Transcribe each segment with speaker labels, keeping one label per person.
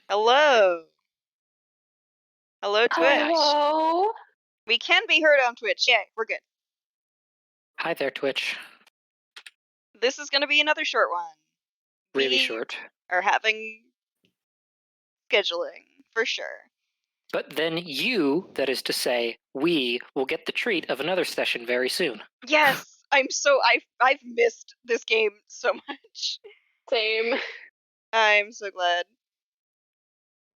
Speaker 1: Hello. Hello, Twitch.
Speaker 2: Hello.
Speaker 1: We can be heard on Twitch. Yeah, we're good.
Speaker 3: Hi there, Twitch.
Speaker 1: This is going to be another short one.
Speaker 3: Really short.
Speaker 1: Are having scheduling, for sure.
Speaker 3: But then you, that is to say, we, will get the treat of another session very soon.
Speaker 1: Yes, I've missed this game so much.
Speaker 2: Same.
Speaker 1: I'm so glad.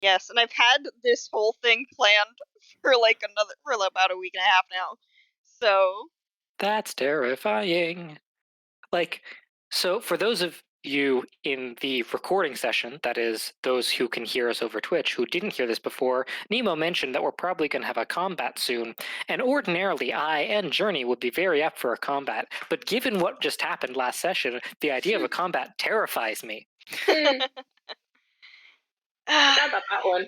Speaker 1: Yes, and I've had this whole thing planned for about a week and a half now. So
Speaker 3: That's terrifying. So for those of you in the recording session, that is, those who can hear us over Twitch who didn't hear this before, Nemo mentioned that we're probably going to have a combat soon, and ordinarily I and Journey would be very up for a combat, but given what just happened last session, the idea of a combat terrifies me.
Speaker 2: Not about that one.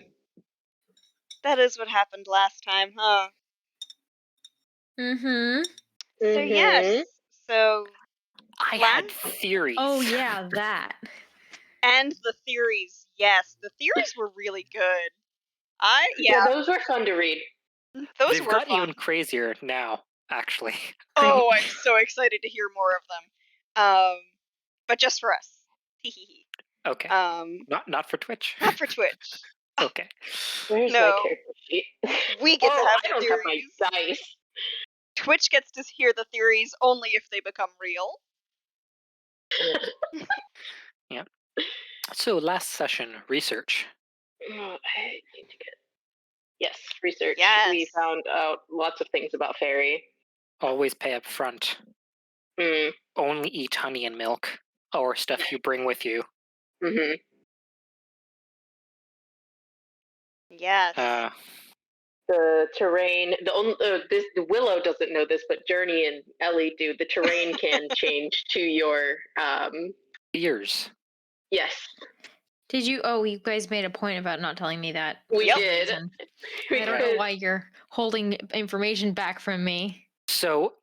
Speaker 1: That is what happened last time, huh?
Speaker 2: Mm-hmm.
Speaker 1: So yes, so
Speaker 3: I had theories.
Speaker 4: Oh yeah, that.
Speaker 1: And the theories, yes, the theories were really good.
Speaker 2: Yeah, those were fun to read.
Speaker 1: Those
Speaker 3: They've
Speaker 1: were
Speaker 3: got
Speaker 1: fun.
Speaker 3: even crazier now, actually.
Speaker 1: Oh, I'm so excited to hear more of them. But just for us. Hehehe.
Speaker 3: Okay. Not for Twitch.
Speaker 1: Not for Twitch.
Speaker 3: Okay.
Speaker 2: Where's my character sheet?
Speaker 1: We get to have
Speaker 2: I don't
Speaker 1: theories.
Speaker 2: have my dice.
Speaker 1: Twitch gets to hear the theories only if they become real.
Speaker 3: Yeah. So last session, research.
Speaker 2: I need to get... Yes, research.
Speaker 1: Yes.
Speaker 2: We found out lots of things about Fairy.
Speaker 3: Always pay up front. Only eat honey and milk, or stuff you bring with you.
Speaker 2: Mm-hmm.
Speaker 1: Yes.
Speaker 2: The terrain, the Willow doesn't know this, but Journey and Ellie do. The terrain can change to your
Speaker 3: fears.
Speaker 2: Yes.
Speaker 4: Did you? Oh, you guys made a point about not telling me that.
Speaker 2: We did.
Speaker 4: I don't know why you're holding information back from me.
Speaker 3: So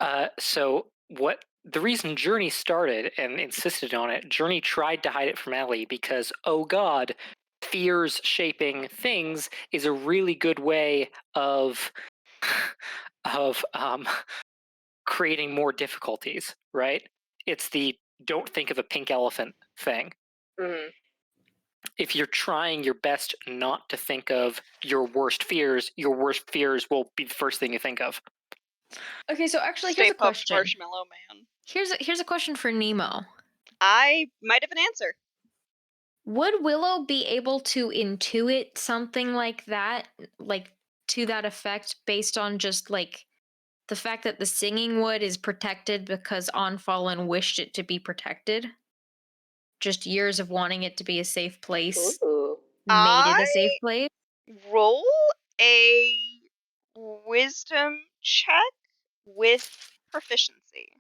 Speaker 3: what? The reason Journey started and insisted on it, Journey tried to hide it from Ellie because, oh God, fears shaping things is a really good way of creating more difficulties, right? It's the don't think of a pink elephant thing.
Speaker 2: Mm-hmm.
Speaker 3: If you're trying your best not to think of your worst fears will be the first thing you think of.
Speaker 4: Okay, so actually, here's a question.
Speaker 1: Marshmallow Man.
Speaker 4: Here's a question for Nemo.
Speaker 1: I might have an answer.
Speaker 4: Would Willow be able to intuit something like that, like to that effect, based on just like the fact that the singing wood is protected because Onfallen wished it to be protected? Just years of wanting it to be a safe place made it a safe place?
Speaker 1: Roll a wisdom check with proficiency.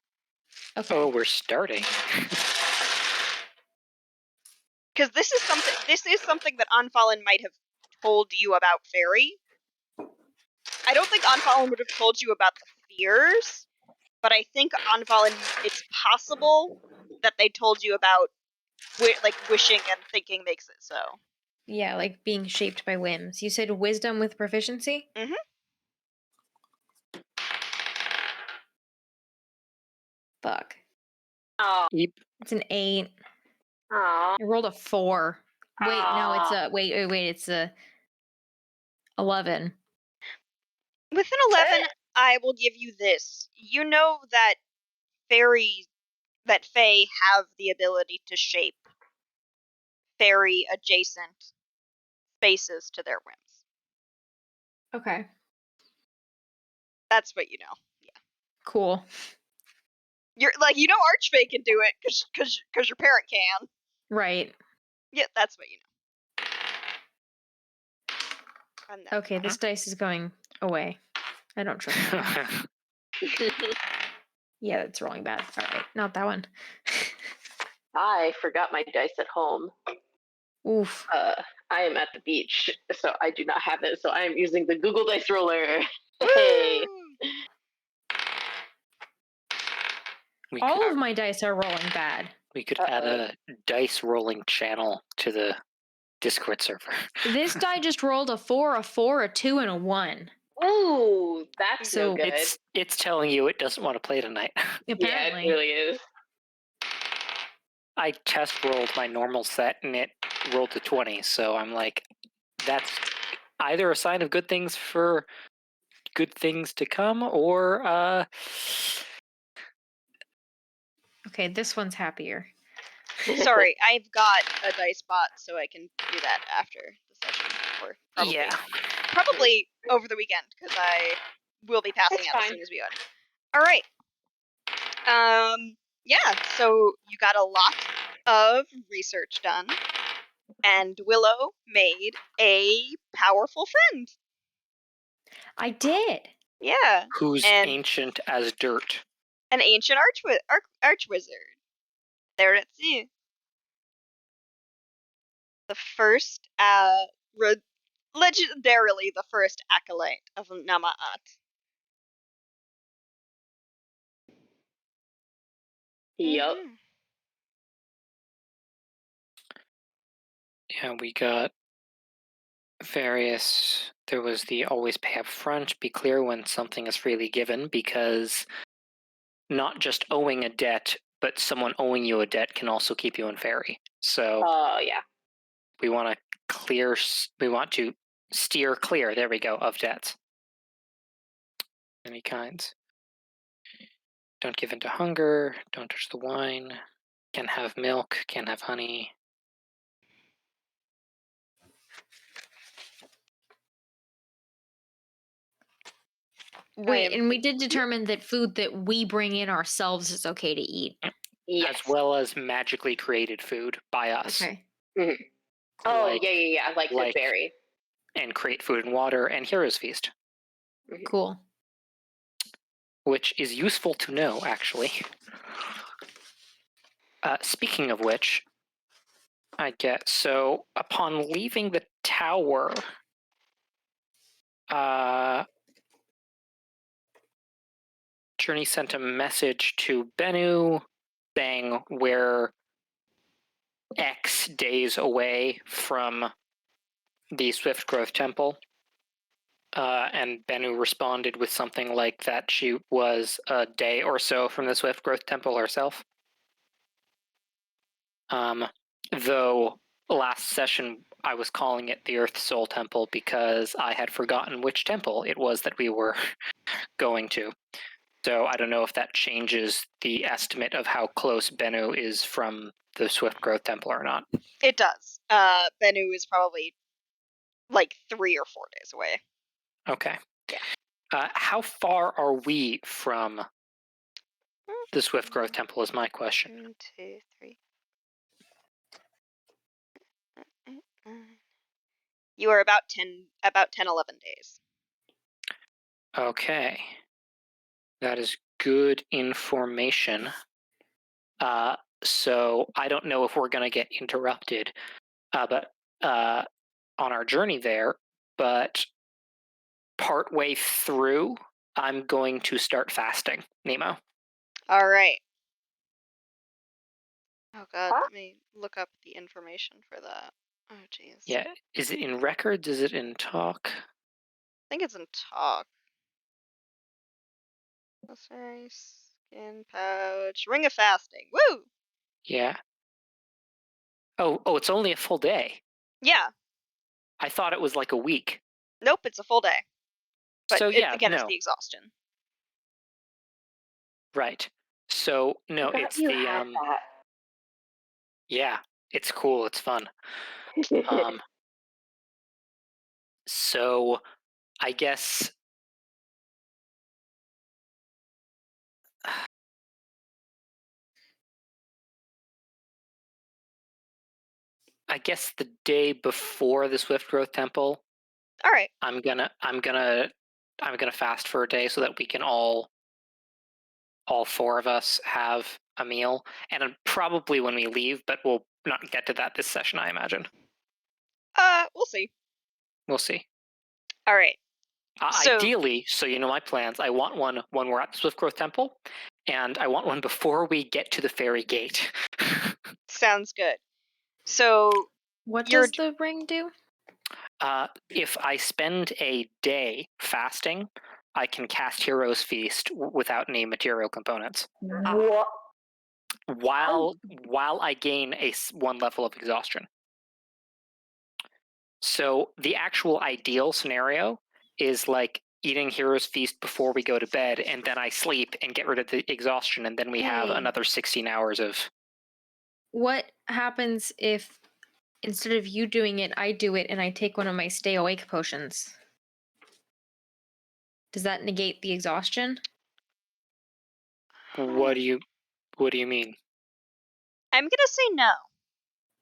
Speaker 4: Okay.
Speaker 3: Oh, we're starting.
Speaker 1: Because this is something that Onfallen might have told you about Fairy. I don't think Onfallen would have told you about the fears, but I think Onfallen, it's possible that they told you about wishing and thinking makes it so.
Speaker 4: Yeah, like being shaped by whims. You said wisdom with proficiency?
Speaker 1: Mm-hmm.
Speaker 4: Fuck.
Speaker 2: Oh.
Speaker 3: Yep.
Speaker 4: It's an 8.
Speaker 2: Aww.
Speaker 4: I rolled a 4. Wait, no, it's a wait, it's a 11.
Speaker 1: With an 11, I will give you this. You know that Fae have the ability to shape fairy adjacent spaces to their whims.
Speaker 4: Okay.
Speaker 1: That's what you know. Yeah.
Speaker 4: Cool.
Speaker 1: You're Archfey can do it because your parent can.
Speaker 4: Right.
Speaker 1: Yeah, that's what you know.
Speaker 4: Okay, this dice is going away. I don't trust that. Yeah, that's rolling bad. All right, not that one.
Speaker 2: I forgot my dice at home.
Speaker 4: Oof.
Speaker 2: I am at the beach, so I do not have it. So I am using the Google Dice Roller. Hey.
Speaker 4: All of my dice are rolling bad.
Speaker 3: We could add a dice rolling channel to the Discord server.
Speaker 4: This die just rolled a 4, a 4, a 2, and a 1.
Speaker 2: Ooh, that's
Speaker 4: So
Speaker 2: no good.
Speaker 3: It's telling you it doesn't want to play tonight.
Speaker 4: Apparently.
Speaker 2: Yeah, it really is.
Speaker 3: I test rolled my normal set and it rolled to 20, so I'm like, that's either a sign of good things to come, or
Speaker 4: Okay, this one's happier.
Speaker 1: Sorry, I've got a dice bot, so I can do that after the session, or probably
Speaker 3: yeah.
Speaker 1: probably over the weekend, because I will be passing
Speaker 2: That's
Speaker 1: out as
Speaker 2: fine.
Speaker 1: soon as we end. All right. Yeah. So you got a lot of research done, and Willow made a powerful friend.
Speaker 4: I did.
Speaker 1: Yeah.
Speaker 3: Who's
Speaker 1: And
Speaker 3: ancient as dirt.
Speaker 1: an ancient archwizard. There at sea. The first, legendarily the first acolyte of Namaat.
Speaker 2: Yup.
Speaker 1: Mhm.
Speaker 3: Yeah, we got various. There was the always pay up front, be clear when something is freely given, because not just owing a debt, but someone owing you a debt can also keep you in fairy. So
Speaker 2: Yeah.
Speaker 3: we want to steer clear, there we go, of debts. Any kinds. Don't give in to hunger, don't touch the wine, can have milk, can have honey.
Speaker 4: And we did determine that food that we bring in ourselves is okay to eat.
Speaker 2: Yes.
Speaker 3: As well as magically created food by us.
Speaker 4: Okay.
Speaker 2: Mm-hmm. Oh,
Speaker 3: Like-
Speaker 2: yeah, like the berry.
Speaker 3: And create food and water and Hero's Feast.
Speaker 2: Mm-hmm.
Speaker 4: Cool.
Speaker 3: Which is useful to know, actually. Speaking of which, I get, so upon leaving the tower, Journey sent a message to Bennu saying we're X days away from the Swift Growth Temple. And Bennu responded with something like that she was a day or so from the Swift Growth Temple herself. Though last session I was calling it the Earth Soul Temple because I had forgotten which temple it was that we were going to. So I don't know if that changes the estimate of how close Bennu is from the Swift Growth Temple or not.
Speaker 1: It does. Bennu is probably like 3 or 4 days away.
Speaker 3: Okay.
Speaker 1: Yeah.
Speaker 3: How far are we from the Swift Growth Temple is my question.
Speaker 1: 1, 2, 3. You are about 10, 11 days.
Speaker 3: Okay. That is good information. So I don't know if we're going to get interrupted but on our journey there, but partway through, I'm going to start fasting, Nemo.
Speaker 1: All right. Oh god,
Speaker 2: Huh?
Speaker 1: let me look up the information for that. Oh jeez.
Speaker 3: Yeah, is it in records? Is it in talk?
Speaker 1: I think it's in talk. Sorry, skin pouch, ring of fasting. Woo!
Speaker 3: Yeah. Oh, it's only a full day.
Speaker 1: Yeah.
Speaker 3: I thought it was like a week.
Speaker 1: Nope, it's a full day. But
Speaker 3: So yeah,
Speaker 1: again, it's
Speaker 3: no.
Speaker 1: the exhaustion.
Speaker 3: Right. So no,
Speaker 2: I thought
Speaker 3: it's
Speaker 2: you
Speaker 3: the
Speaker 2: had
Speaker 3: yeah, it's cool, it's fun.
Speaker 2: that.
Speaker 3: So I guess the day before the Swift Growth Temple,
Speaker 1: All right.
Speaker 3: I'm gonna fast for a day so that we can all 4 of us have a meal, and probably when we leave, but we'll not get to that this session, I imagine.
Speaker 1: We'll see.
Speaker 3: We'll see.
Speaker 1: All right. So,
Speaker 3: ideally, so you know my plans, I want one when we're at the Swift Growth Temple, and I want one before we get to the ferry gate.
Speaker 1: sounds good. So,
Speaker 4: What
Speaker 1: You're
Speaker 4: does the ring do?
Speaker 3: If I spend a day fasting, I can cast Hero's Feast without any material components,
Speaker 2: What?
Speaker 3: while I gain one level of exhaustion. So the actual ideal scenario is like eating Hero's Feast before we go to bed, and then I sleep and get rid of the exhaustion, and then we have
Speaker 4: Hey.
Speaker 3: another 16 hours of.
Speaker 4: What happens if instead of you doing it, I do it and I take one of my stay awake potions? Does that negate the exhaustion?
Speaker 3: What do you mean?
Speaker 1: I'm gonna say no,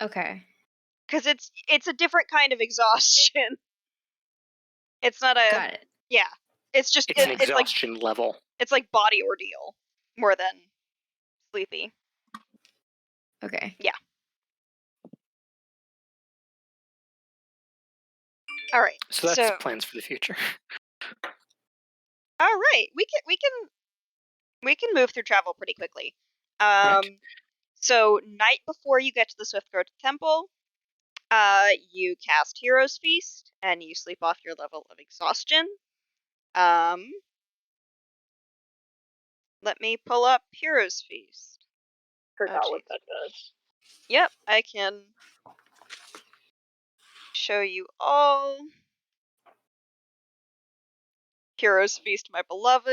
Speaker 4: Okay.
Speaker 1: because it's a different kind of exhaustion. It's not a
Speaker 4: Got it.
Speaker 1: yeah. It's just
Speaker 3: It's an
Speaker 1: it's like
Speaker 3: exhaustion level.
Speaker 1: it's like body ordeal more than sleepy.
Speaker 4: Okay.
Speaker 1: All right.
Speaker 3: So that's plans for the future.
Speaker 1: All right. We can move through travel pretty quickly.
Speaker 3: Right.
Speaker 1: So night before you get to the Swiftgrowth Temple, you cast Hero's Feast and you sleep off your level of exhaustion. Let me pull up Hero's Feast.
Speaker 2: Forgot
Speaker 1: Oh,
Speaker 2: what
Speaker 1: jeez.
Speaker 2: that does.
Speaker 1: Yep, I can show you all. Hero's Feast, my beloved.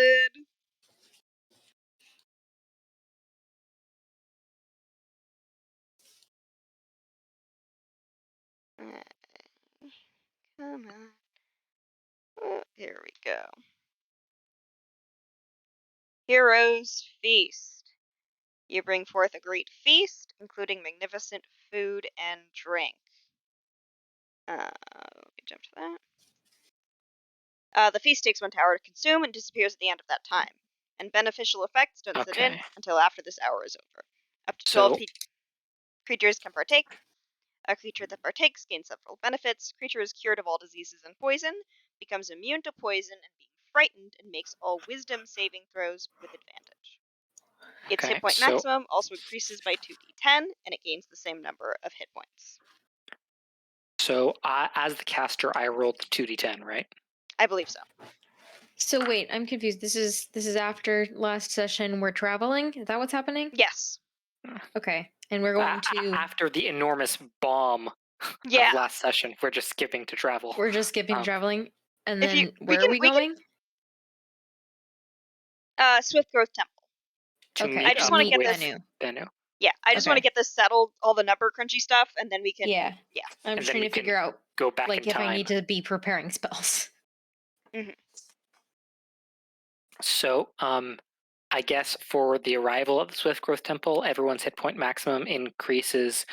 Speaker 1: Come on. Oh, here we go. Hero's Feast. You bring forth a great feast, including magnificent food and drink. Let me jump to that. The feast takes 1 hour to consume and disappears at the end of that time. And beneficial effects don't set in
Speaker 3: Okay.
Speaker 1: until after this hour is over. Up to 12
Speaker 3: So
Speaker 1: creatures can partake. A creature that partakes gains several benefits. Creature is cured of all diseases and poison, becomes immune to poison and being frightened, and makes all wisdom saving throws with advantage. Its hit point maximum also increases by 2d10, and it gains the same number of hit points.
Speaker 3: So as the caster, I rolled the 2d10, right?
Speaker 1: I believe so.
Speaker 4: So wait, I'm confused. This is after last session we're traveling? Is that what's happening?
Speaker 1: Yes.
Speaker 4: Okay. And we're going to
Speaker 3: After the enormous bomb
Speaker 1: Yeah.
Speaker 3: of last session, we're just skipping to travel.
Speaker 4: we're just skipping traveling. And
Speaker 1: If
Speaker 4: then
Speaker 1: you- we
Speaker 4: where
Speaker 1: can-
Speaker 4: are we
Speaker 1: we can-
Speaker 4: going?
Speaker 1: Swiftgrowth Temple.
Speaker 3: To
Speaker 4: Okay.
Speaker 3: meet
Speaker 1: I just
Speaker 3: up
Speaker 1: want to get
Speaker 3: with
Speaker 1: this.
Speaker 3: Bennu.
Speaker 1: Yeah, I just want to
Speaker 4: Okay.
Speaker 1: get this settled, all the number crunchy stuff, and then we can.
Speaker 4: Yeah.
Speaker 1: Yeah.
Speaker 4: I'm
Speaker 3: And
Speaker 4: just
Speaker 3: then
Speaker 4: trying
Speaker 3: we
Speaker 4: to
Speaker 3: can
Speaker 4: figure out
Speaker 3: go back
Speaker 4: like
Speaker 3: in
Speaker 4: if
Speaker 3: time.
Speaker 4: I need to be preparing spells.
Speaker 3: So, I guess for the arrival of the Swiftgrowth Temple, everyone's hit point maximum increases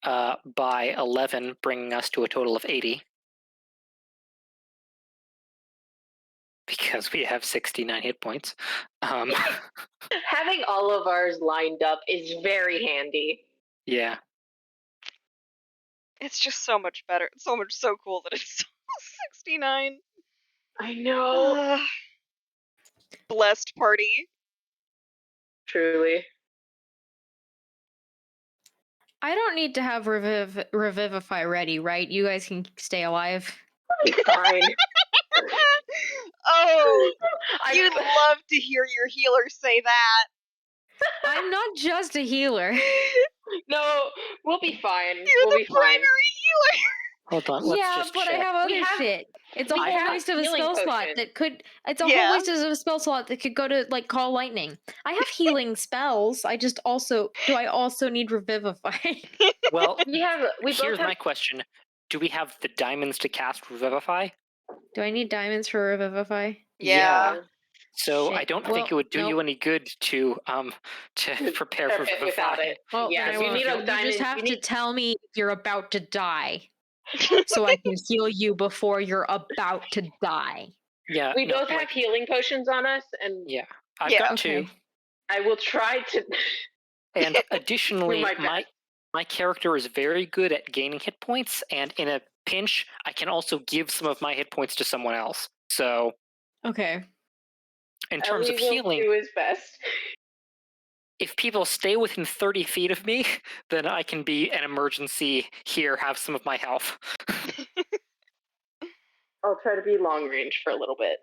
Speaker 3: by 11, bringing us to a total of 80. Because we have 69 hit points.
Speaker 2: Having all of ours lined up is very handy.
Speaker 3: Yeah.
Speaker 1: It's just so much better. It's so cool that it's 69.
Speaker 2: I know.
Speaker 1: Blessed party.
Speaker 2: Truly.
Speaker 4: I don't need to have revivify ready, right? You guys can stay alive.
Speaker 2: Fine.
Speaker 1: Oh,
Speaker 2: I-
Speaker 1: you'd love to hear your healer say that.
Speaker 4: I'm not just a healer.
Speaker 2: No, we'll be fine.
Speaker 1: You're
Speaker 2: We'll
Speaker 1: the
Speaker 2: be fine.
Speaker 1: primary healer.
Speaker 3: Hold on, let's
Speaker 4: Yeah,
Speaker 3: just
Speaker 4: but
Speaker 3: check.
Speaker 4: I have
Speaker 2: We
Speaker 4: other
Speaker 2: have-
Speaker 4: shit. It's a
Speaker 2: we
Speaker 4: whole
Speaker 2: have
Speaker 4: waste of a
Speaker 2: healing
Speaker 4: spell slot
Speaker 2: potion.
Speaker 4: that could. It's a
Speaker 1: Yeah.
Speaker 4: whole waste of a spell slot that could go to like call lightning. I have healing spells. I just also do. I also need revivify.
Speaker 3: Well,
Speaker 2: We both
Speaker 3: here's
Speaker 2: have
Speaker 3: my question. Do we have the diamonds to cast Revivify?
Speaker 4: Do I need diamonds for revivify?
Speaker 1: Yeah.
Speaker 3: So I
Speaker 4: Shit.
Speaker 3: don't
Speaker 4: Well,
Speaker 3: think it would do
Speaker 4: nope.
Speaker 3: you any good to prepare for
Speaker 2: prepare
Speaker 3: Revivify.
Speaker 2: without it.
Speaker 4: Well,
Speaker 2: Yeah,
Speaker 4: then I
Speaker 2: you
Speaker 4: won't.
Speaker 2: need a
Speaker 4: You
Speaker 2: diamond.
Speaker 4: just have
Speaker 2: you
Speaker 4: to
Speaker 2: need-
Speaker 4: tell me if you're about to die, so I can heal you before you're about to die.
Speaker 3: Yeah.
Speaker 2: we
Speaker 3: no,
Speaker 2: both have healing potions on us, and
Speaker 3: Yeah. I've
Speaker 1: Yeah.
Speaker 3: got
Speaker 4: Okay.
Speaker 3: 2.
Speaker 2: I will try to.
Speaker 3: And additionally,
Speaker 2: my best.
Speaker 3: my character is very good at gaining hit points, and in a pinch, I can also give some of my hit points to someone else. So,
Speaker 4: Okay.
Speaker 3: in terms
Speaker 2: Ellie
Speaker 3: of
Speaker 2: will
Speaker 3: healing,
Speaker 2: do his best.
Speaker 3: if people stay within 30 feet of me, then I can be an emergency here, have some of my health.
Speaker 2: I'll try to be long range for a little bit.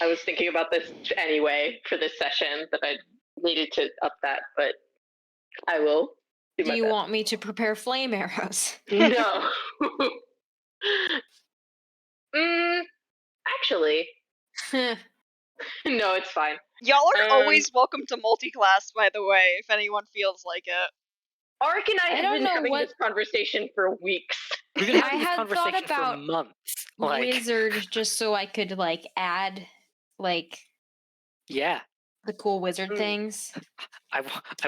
Speaker 2: I was thinking about this anyway for this session, that I needed to up that, but I will do
Speaker 4: Do
Speaker 2: my
Speaker 4: you
Speaker 2: best.
Speaker 4: want me to prepare flame arrows?
Speaker 2: No. Actually, no, it's fine.
Speaker 1: Y'all are always welcome to multi-class, by the way, if anyone feels like it.
Speaker 2: Arik and I
Speaker 4: I
Speaker 2: have
Speaker 4: don't
Speaker 2: been
Speaker 4: know
Speaker 2: having
Speaker 4: what-
Speaker 2: this conversation for weeks.
Speaker 3: We've been having
Speaker 4: I
Speaker 3: this
Speaker 4: had thought
Speaker 3: conversation for
Speaker 4: about
Speaker 3: months.
Speaker 4: Wizard, just so I could like add like
Speaker 3: Yeah.
Speaker 4: the cool wizard
Speaker 2: Mm.
Speaker 4: things.
Speaker 3: I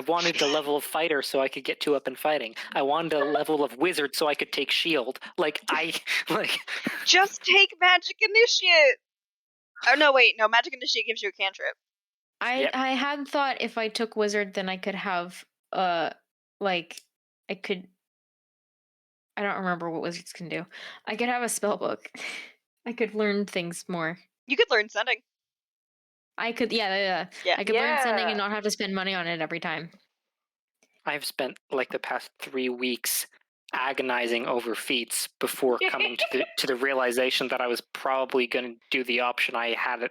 Speaker 3: wanted the level of fighter so I could get 2 up in fighting. I wanted a level of wizard so I could take shield.
Speaker 1: Just take Magic Initiate! Oh, no, wait. No, Magic Initiate gives you a cantrip.
Speaker 3: Yep.
Speaker 4: I had thought if I took wizard, then I could have like I could. I don't remember what wizards can do. I could have a spell book. I could learn things more.
Speaker 1: You could learn Sending.
Speaker 4: I could, yeah.
Speaker 1: Yeah.
Speaker 4: I could learn sending
Speaker 2: Yeah.
Speaker 4: and not have to spend money on it every time.
Speaker 3: I've spent like the past 3 weeks agonizing over feats before coming to the realization that I was probably going to do the option I had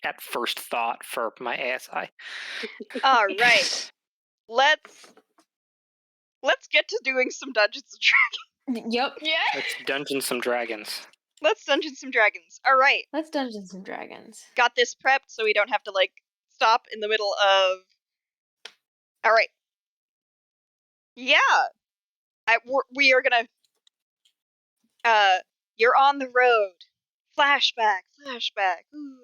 Speaker 3: at first thought for my ASI.
Speaker 1: All right. Let's get to doing some Dungeons and Dragons.
Speaker 4: Yep.
Speaker 2: Yeah.
Speaker 3: Let's dungeon some dragons.
Speaker 1: Let's Dungeon some Dragons. All right.
Speaker 4: Let's Dungeons and Dragons.
Speaker 1: Got this prepped so we don't have to like stop in the middle of. All right. Yeah. We are gonna. You're on the road. Flashback. Ooh.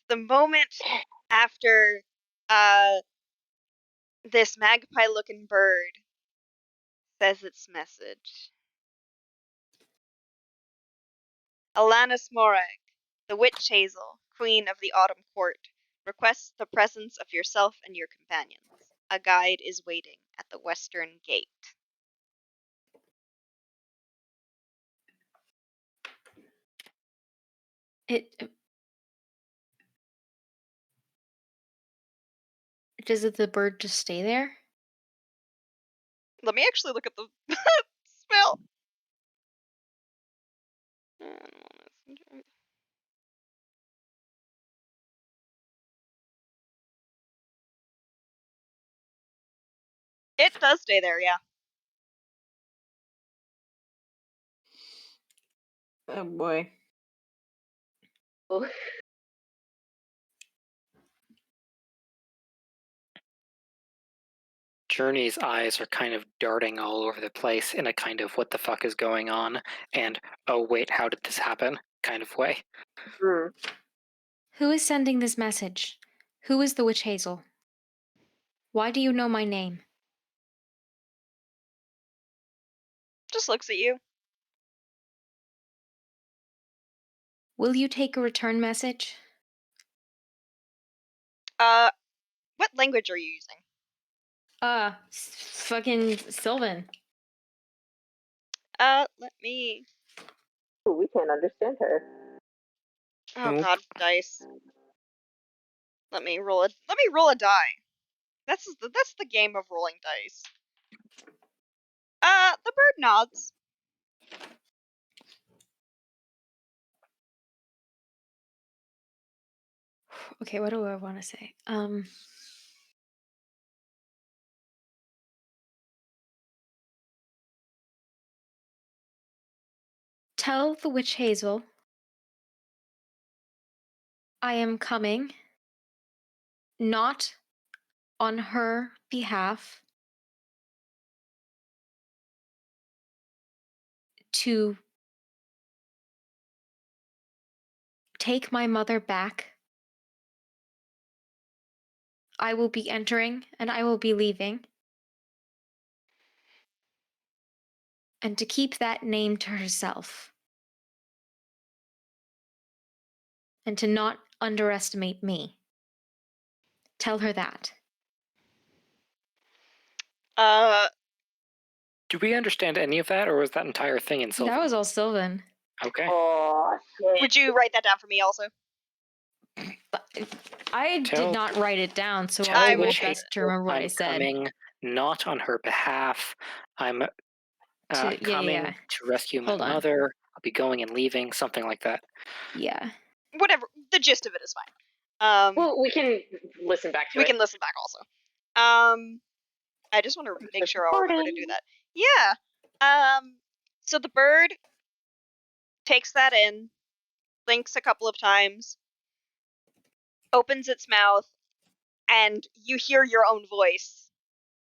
Speaker 1: The moment after this magpie-looking bird says its message. Alanis Morag, the witch Hazel, queen of the autumn court, requests the presence of yourself and your companions. A guide is waiting at the western gate.
Speaker 4: Does the bird just stay there?
Speaker 1: Let me actually look at the spell. It does stay there, yeah.
Speaker 4: Oh boy.
Speaker 3: Journey's eyes are kind of darting all over the place in a kind of what the fuck is going on and oh wait, how did this happen kind of way.
Speaker 4: Who is sending this message? Who is the witch Hazel? Why do you know my name?
Speaker 1: Just looks at you.
Speaker 4: Will you take a return message?
Speaker 1: What language are you using?
Speaker 4: Fucking Sylvan.
Speaker 1: Let me.
Speaker 2: Ooh, we can't understand her.
Speaker 1: Oh
Speaker 3: Nope.
Speaker 1: god, dice. Let me roll a die. That's the game of rolling dice. The bird nods.
Speaker 4: Okay, what do I want to say? Tell the witch Hazel I am coming, not on her behalf, to take my mother back. I will be entering and I will be leaving. And to keep that name to herself. And to not underestimate me. Tell her that.
Speaker 3: Do we understand any of that, or was that entire thing in Sylvan?
Speaker 4: That was all Sylvan.
Speaker 3: Okay.
Speaker 2: Oh, shit.
Speaker 1: Would you write that down for me also?
Speaker 4: I
Speaker 3: Tell-
Speaker 4: did not write it down, so
Speaker 3: Tell
Speaker 4: I'll do my
Speaker 3: Witch
Speaker 4: best to
Speaker 3: Hazel
Speaker 4: remember what
Speaker 3: I'm
Speaker 4: I said.
Speaker 3: coming not on her behalf. I'm coming to rescue my
Speaker 4: Hold on.
Speaker 3: mother. I'll be going and leaving, something like that.
Speaker 4: Yeah.
Speaker 1: Whatever. The gist of it is fine.
Speaker 2: Well, we can listen back to
Speaker 1: We
Speaker 2: it.
Speaker 1: can listen back also. I just want to make sure I'll remember to do
Speaker 2: Recording.
Speaker 1: that. Yeah. So the bird takes that in, blinks a couple of times, opens its mouth, and you hear your own voice.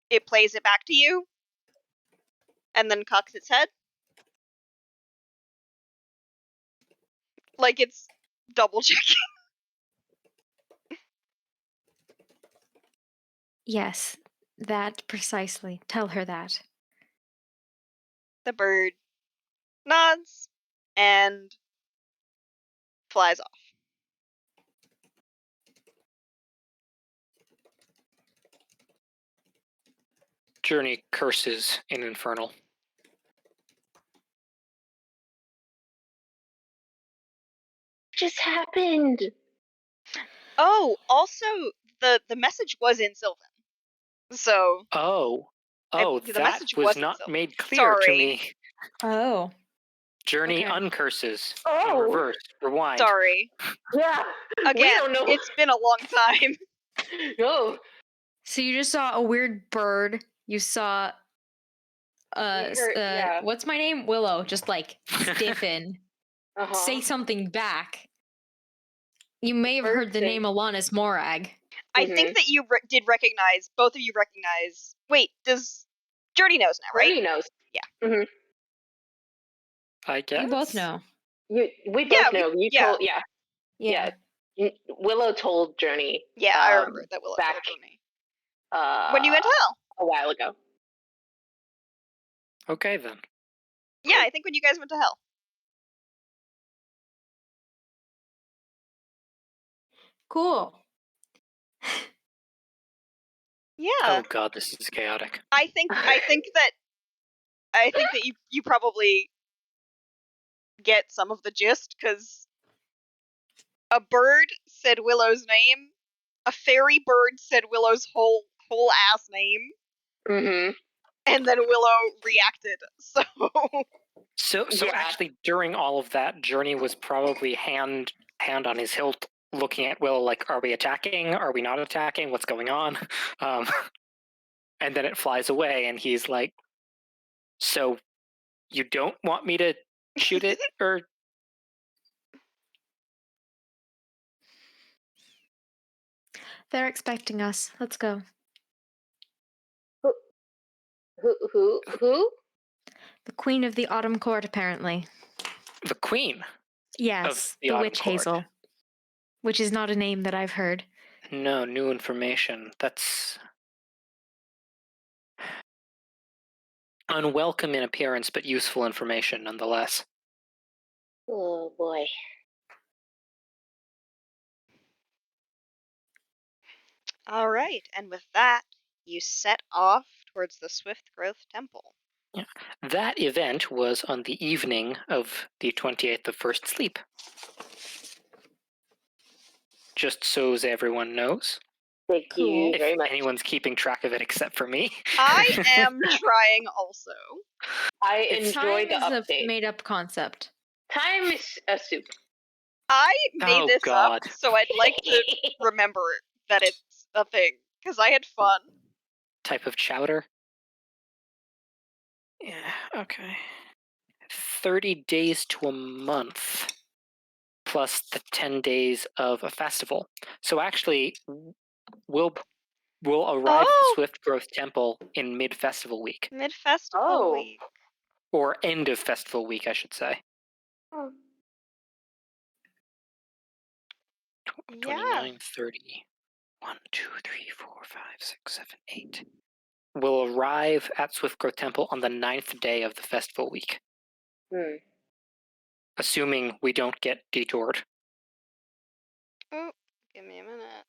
Speaker 1: It plays it back to you, and then cocks its head. Like it's double checking.
Speaker 4: Yes, that precisely. Tell her that.
Speaker 1: The bird nods and flies off.
Speaker 3: Journey curses in Infernal.
Speaker 2: Just happened.
Speaker 1: Oh, also the message was in Sylvan. So
Speaker 3: Oh,
Speaker 1: the
Speaker 3: that
Speaker 1: message
Speaker 3: was
Speaker 1: wasn't
Speaker 3: not
Speaker 1: Sylvan.
Speaker 3: made clear to
Speaker 1: Sorry.
Speaker 3: me.
Speaker 4: Oh.
Speaker 3: Journey
Speaker 4: Okay.
Speaker 3: uncurses.
Speaker 2: Oh.
Speaker 3: In reverse. Rewind.
Speaker 1: Sorry.
Speaker 2: Yeah. We
Speaker 1: Again,
Speaker 2: don't know.
Speaker 1: it's been a long time.
Speaker 2: No.
Speaker 4: So you just saw a weird bird. You saw
Speaker 2: Yeah.
Speaker 4: what's my name? Willow, just like stiffen.
Speaker 2: Uh-huh.
Speaker 4: Say something back. You may have
Speaker 2: Bird
Speaker 4: heard the
Speaker 2: say-
Speaker 4: name Alanis Morag.
Speaker 1: I think that you did recognize, both of you recognize. Wait, does Journey knows now, right?
Speaker 2: Journey knows.
Speaker 1: Yeah.
Speaker 2: Mm-hmm.
Speaker 3: I guess.
Speaker 4: You both know.
Speaker 2: We
Speaker 1: Yeah,
Speaker 2: both know. You
Speaker 1: yeah.
Speaker 2: told. Yeah. Willow told Journey.
Speaker 1: Yeah, I remember that Willow
Speaker 2: back,
Speaker 1: told Journey.
Speaker 2: when
Speaker 1: you went to hell.
Speaker 2: A while ago.
Speaker 3: Okay then.
Speaker 1: Yeah, I think when you guys went to hell.
Speaker 4: Cool.
Speaker 1: Yeah.
Speaker 3: Oh god, this is chaotic.
Speaker 1: I think that you probably get some of the gist, because a bird said Willow's name, a fairy bird said Willow's whole ass name,
Speaker 2: Mm-hmm.
Speaker 1: and then Willow reacted. So
Speaker 3: So
Speaker 2: Yeah.
Speaker 3: actually, during all of that, Journey was probably hand on his hilt, looking at Will like, "Are we attacking? Are we not attacking? What's going on?" And then it flies away, and he's like, "So, you don't want me to shoot it, or?"
Speaker 4: They're expecting us. Let's go.
Speaker 2: Who?
Speaker 4: The Queen of the Autumn Court, apparently.
Speaker 3: The Queen.
Speaker 4: Yes,
Speaker 3: the
Speaker 4: the
Speaker 3: Autumn
Speaker 4: Witch
Speaker 3: Court.
Speaker 4: Hazel. Which is not a name that I've heard.
Speaker 3: No, new information. That's unwelcome in appearance, but useful information nonetheless.
Speaker 2: Oh boy.
Speaker 1: all right, and with that, you set off towards the Swift Growth Temple.
Speaker 3: That event was on the evening of the 28th of First Sleep. Just so as everyone knows.
Speaker 2: Thank
Speaker 4: Cool.
Speaker 2: you
Speaker 3: If
Speaker 2: very much.
Speaker 3: anyone's keeping track of it except for me.
Speaker 1: I am trying also.
Speaker 2: I
Speaker 3: It's-
Speaker 2: enjoy
Speaker 4: Time
Speaker 2: the
Speaker 4: is
Speaker 2: update.
Speaker 4: a made-up concept.
Speaker 2: Time is a soup.
Speaker 1: I made
Speaker 3: Oh,
Speaker 1: this
Speaker 3: God.
Speaker 1: up, so I'd like to remember that it's a thing, because I had fun.
Speaker 3: Type of chowder. Yeah, okay. 30 days to a month, plus the 10 days of a festival. So actually, we'll arrive at the
Speaker 1: Oh!
Speaker 3: Swift Growth Temple in mid-festival week.
Speaker 1: Mid-festival
Speaker 2: Oh.
Speaker 1: week.
Speaker 3: Or end of festival week, I should say.
Speaker 2: Oh.
Speaker 3: 29, 30. 1, 2, 3, 4, 5, 6, 7, 8. We'll arrive at Swift Growth Temple on the 9th day of the festival week.
Speaker 2: Hmm.
Speaker 3: Assuming we don't get detoured.
Speaker 1: Oh, give me a minute.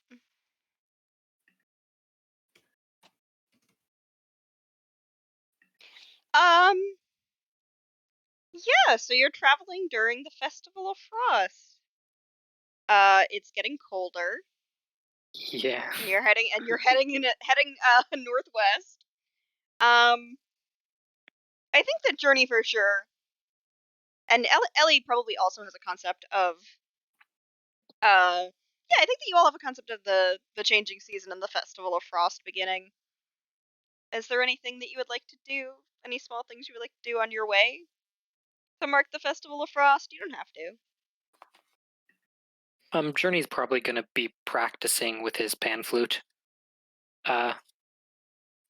Speaker 1: Yeah, so you're traveling during the Festival of Frost. It's getting colder.
Speaker 3: Yeah.
Speaker 1: And you're heading northwest. I think that Journey for sure, and Ellie probably also has a concept of, yeah, I think that you all have a concept of the changing season and the Festival of Frost beginning. Is there anything that you would like to do? Any small things you would like to do on your way to mark the Festival of Frost? You don't have to.
Speaker 3: Journey's probably gonna be practicing with his pan flute.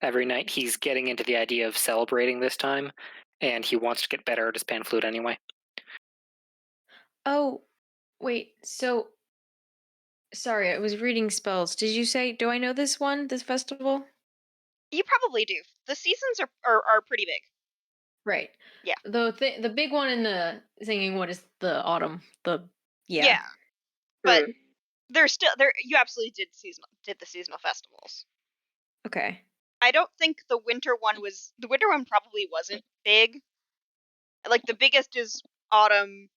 Speaker 3: Every night he's getting into the idea of celebrating this time, and he wants to get better at his pan flute anyway.
Speaker 4: Oh, wait. So, sorry, I was reading spells. Did you say, do I know this one, this festival?
Speaker 1: You probably do. The seasons are pretty big.
Speaker 4: Right.
Speaker 1: Yeah.
Speaker 4: The big one in the singing one is the autumn. Yeah.
Speaker 1: Yeah, but
Speaker 2: Hmm.
Speaker 1: there's still there. You absolutely did the seasonal festivals.
Speaker 4: Okay.
Speaker 1: I don't think the winter one probably wasn't big. Like the biggest is autumn,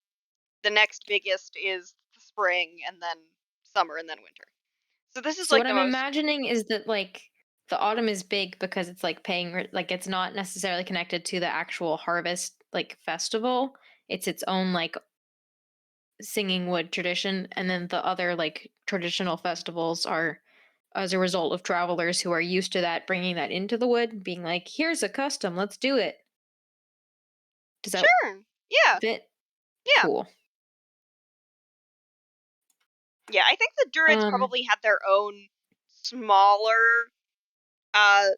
Speaker 1: the next biggest is spring, and then summer, and then winter. So this is
Speaker 4: So
Speaker 1: like
Speaker 4: what
Speaker 1: the
Speaker 4: I'm
Speaker 1: most.
Speaker 4: imagining is that like the autumn is big because it's like like it's not necessarily connected to the actual harvest like festival. It's its own like singing wood tradition, and then the other like traditional festivals are as a result of travelers who are used to that bringing that into the wood, being like, here's a custom, let's do it. Does that
Speaker 1: Sure. Yeah.
Speaker 4: fit?
Speaker 1: Yeah.
Speaker 4: Cool.
Speaker 1: Yeah. I think the Druids
Speaker 4: Um,
Speaker 1: probably had their own smaller, uh,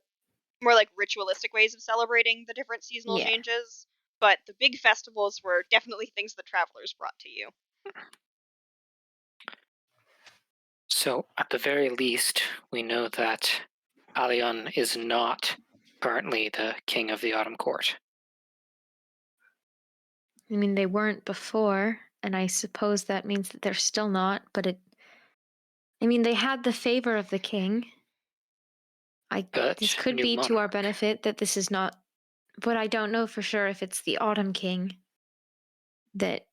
Speaker 1: more like ritualistic ways of celebrating the different seasonal
Speaker 4: yeah.
Speaker 1: changes. But the big festivals were definitely things that travelers brought to you.
Speaker 3: So, at the very least, we know that Alion is not currently the king of the Autumn Court.
Speaker 4: I mean, they weren't before, and I suppose that means that they're still not, but I mean, they had the favor of the king. This
Speaker 3: But
Speaker 4: could
Speaker 3: new
Speaker 4: be to our
Speaker 3: monarch.
Speaker 4: benefit that this is not, but I don't know for sure if it's the Autumn King that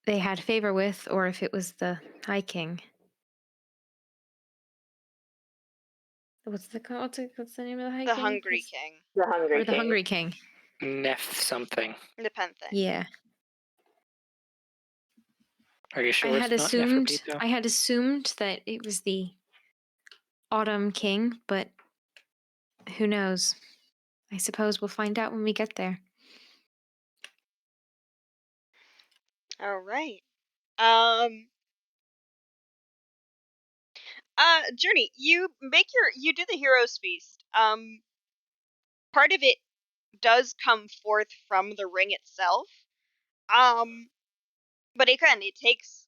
Speaker 4: they had favor with, or if it was the High King. What's the name of the High
Speaker 1: The
Speaker 4: King?
Speaker 1: Hungry King.
Speaker 2: The Hungry
Speaker 4: Or the
Speaker 2: King.
Speaker 4: Hungry King.
Speaker 3: Neth something.
Speaker 1: The Pen thing.
Speaker 4: Yeah.
Speaker 3: Are you sure it's not Neferpitou?
Speaker 4: I had assumed that it was the Autumn King, but who knows? I suppose we'll find out when we get there.
Speaker 1: All right. Journey, you do the hero's feast. Part of it does come forth from the ring itself. But again, it takes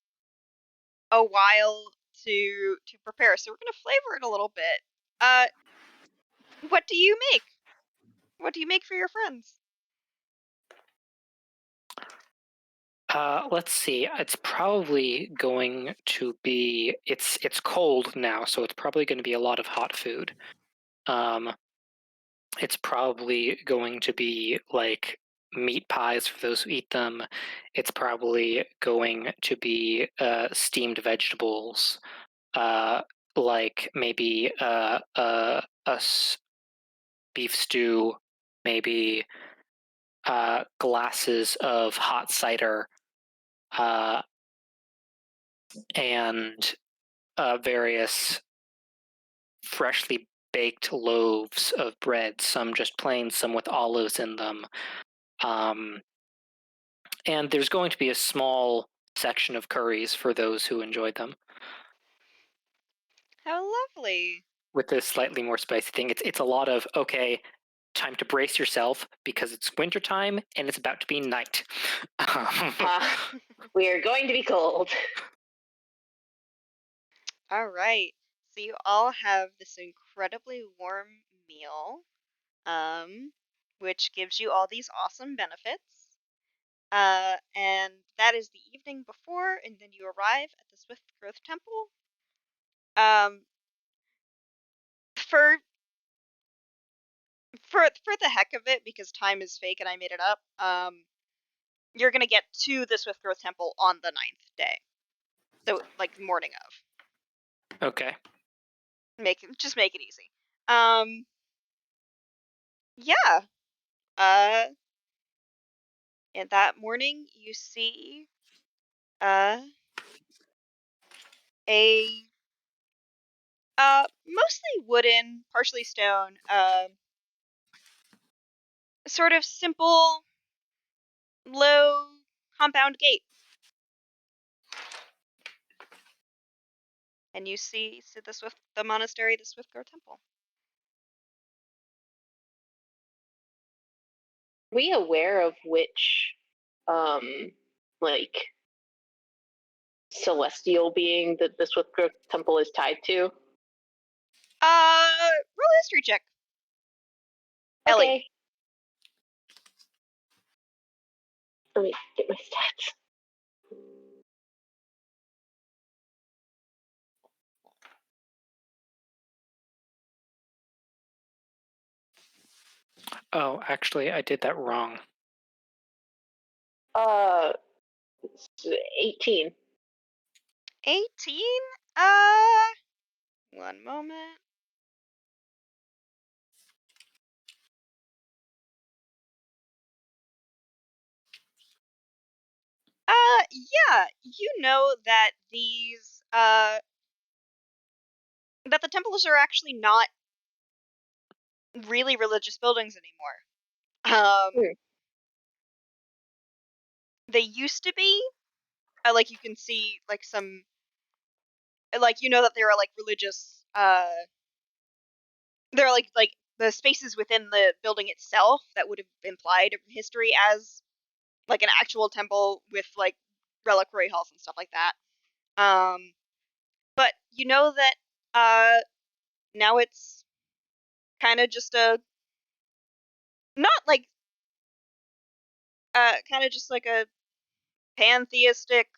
Speaker 1: a while to prepare, so we're gonna flavor it a little bit. Uh, what do you make? What do you make for your friends?
Speaker 3: Let's see. It's probably going to be. It's cold now, so it's probably going to be a lot of hot food. It's probably going to be like meat pies for those who eat them. It's probably going to be steamed vegetables, uh, like maybe beef stew, maybe glasses of hot cider, uh, and various freshly baked loaves of bread, some just plain, some with olives in them. And there's going to be a small section of curries for those who enjoy them.
Speaker 1: How lovely.
Speaker 3: With this slightly more spicy thing, it's a lot of okay, time to brace yourself because it's wintertime and it's about to be night.
Speaker 2: We are going to be cold.
Speaker 1: All right. So you all have this incredibly warm meal, which gives you all these awesome benefits. And that is the evening before, and then you arrive at the Swift Growth Temple. Um, for for the heck of it, because time is fake and I made it up. you're gonna get to the Swift Growth Temple on the 9th day. So, like, the morning of.
Speaker 3: Okay.
Speaker 1: Just make it easy. Yeah. And that morning you see a mostly wooden, partially stone, sort of simple, low compound gate. And you see the monastery, the Swiftgrove Temple.
Speaker 2: We aware of which, like, celestial being that the Swiftgrove Temple is tied to?
Speaker 1: Roll a history check. Ellie.
Speaker 2: Okay. Let me get my stats.
Speaker 3: Oh, actually, I did that wrong.
Speaker 2: 18.
Speaker 1: 18? One moment. Yeah, you know that that the temples are actually not really religious buildings anymore. They used to be. Like, you can see, like, some, like, you know that there are, like, religious, there are, like, the spaces within the building itself that would have implied history as, like, an actual temple with, like, reliquary halls and stuff like that. But you know that, now it's kind of just not like, kind of just like a pantheistic,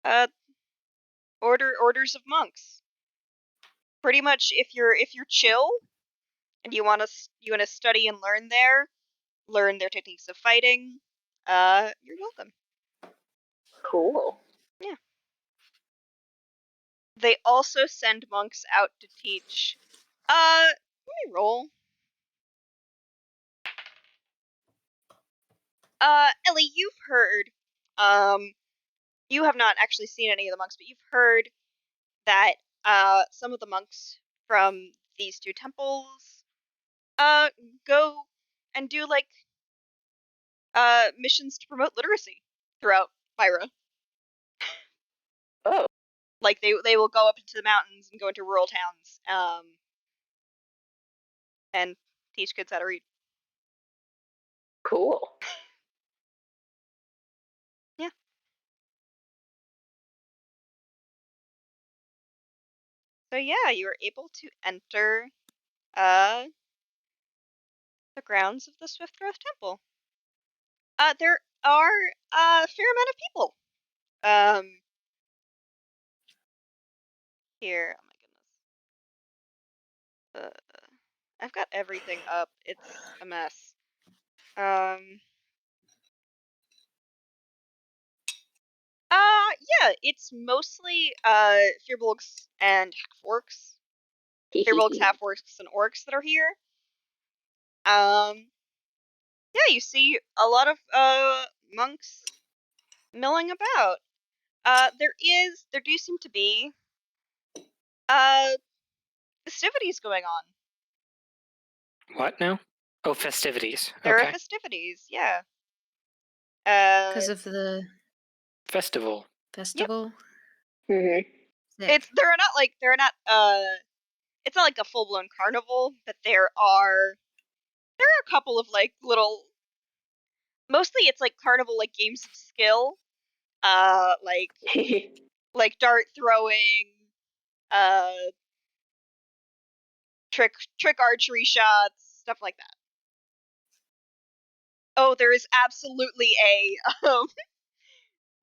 Speaker 1: uh, orders of monks. Pretty much, if you're chill and you want to study and learn their techniques of fighting, you're welcome.
Speaker 2: Cool.
Speaker 1: Yeah. They also send monks out to teach. Let me roll. Ellie, you've heard. You have not actually seen any of the monks, but you've heard that some of the monks from these two temples go and do, like, missions to promote literacy throughout Pyra.
Speaker 2: Oh,
Speaker 1: Like, they will go up into the mountains and go into rural towns, and teach kids how to read.
Speaker 2: cool.
Speaker 1: Yeah. So yeah, you are able to enter the grounds of the Swiftgrowth Temple. There are a fair amount of people. Here, oh my goodness. I've got everything up. It's a mess. Yeah, it's mostly Firbolgs and half-orcs. Firbolgs, half-orcs, and orcs that are here. Yeah, you see a lot of monks milling about. There do seem to be festivities going on.
Speaker 3: What now? Oh, festivities.
Speaker 1: There are
Speaker 3: Okay.
Speaker 1: festivities, yeah.
Speaker 4: Because of the
Speaker 3: Festival.
Speaker 4: festival.
Speaker 2: Mm-hmm.
Speaker 4: Sick.
Speaker 1: They're not it's not like a full blown carnival, but there are a couple of, like, little, mostly it's like carnival, like, games of skill, like dart throwing, uh trick archery shots, stuff like that. Oh, there is absolutely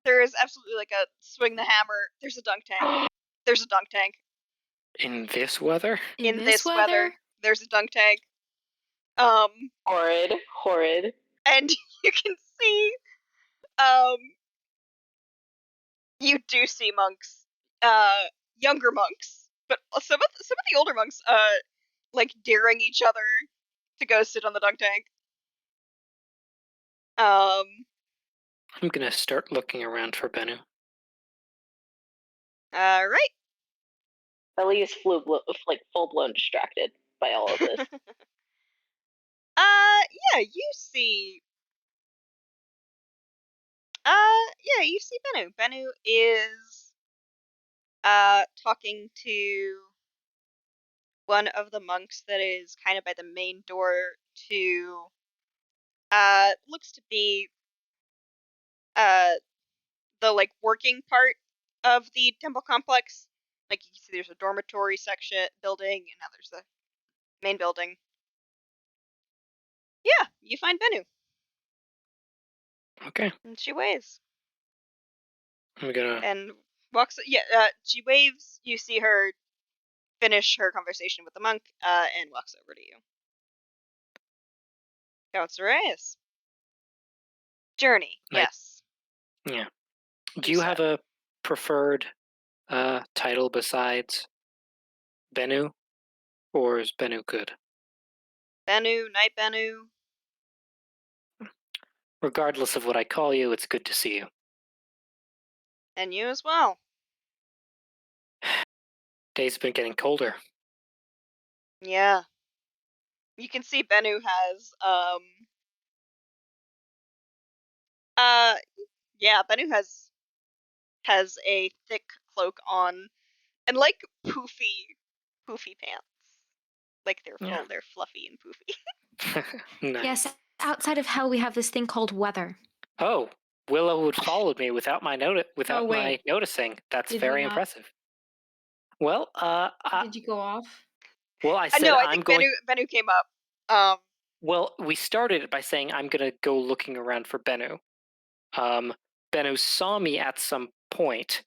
Speaker 1: there is absolutely, like, a swing the hammer. There's a dunk tank. There's a dunk tank.
Speaker 3: In this weather?
Speaker 1: In this weather, there's a dunk tank.
Speaker 2: Horrid.
Speaker 1: And you can see You do see monks, younger monks, but some of the older monks, like daring each other to go sit on the dunk tank.
Speaker 3: I'm gonna start looking around for Bennu.
Speaker 1: Right.
Speaker 2: Ellie is full blown distracted by all of this.
Speaker 1: Yeah, you see. Yeah, you see Bennu. Bennu is talking to one of the monks that is kind of by the main door to looks to be the like working part of the temple complex. Like you can see there's a dormitory section building and now there's the main building. Yeah, you find Bennu.
Speaker 3: Okay.
Speaker 1: And she waves.
Speaker 3: I'm gonna.
Speaker 1: And walks. Yeah, she waves. You see her finish her conversation with the monk, and walks over to you. Count Reyes. Journey.
Speaker 3: Night.
Speaker 1: Yes.
Speaker 3: Yeah. Do you have a preferred title besides Bennu, or is Bennu good?
Speaker 1: Bennu, Night Bennu.
Speaker 3: Regardless of what I call you, it's good to see you.
Speaker 1: And you as well.
Speaker 3: Days have been getting colder.
Speaker 1: Yeah. You can see Bennu has yeah, Bennu has a thick cloak on and like poofy pants. Like they're full, they're fluffy and poofy.
Speaker 3: Nice.
Speaker 4: Yes, outside of hell, we have this thing called weather.
Speaker 3: Oh, Willow would followed me without my
Speaker 4: Oh, wait.
Speaker 3: my noticing. That's
Speaker 4: Did
Speaker 3: very
Speaker 4: we not?
Speaker 3: impressive. Well,
Speaker 4: Did you go off?
Speaker 3: well, I said
Speaker 1: No, I
Speaker 3: I'm
Speaker 1: think
Speaker 3: going.
Speaker 1: Bennu came up.
Speaker 3: Well, we started by saying I'm gonna go looking around for Bennu. Bennu saw me at some point,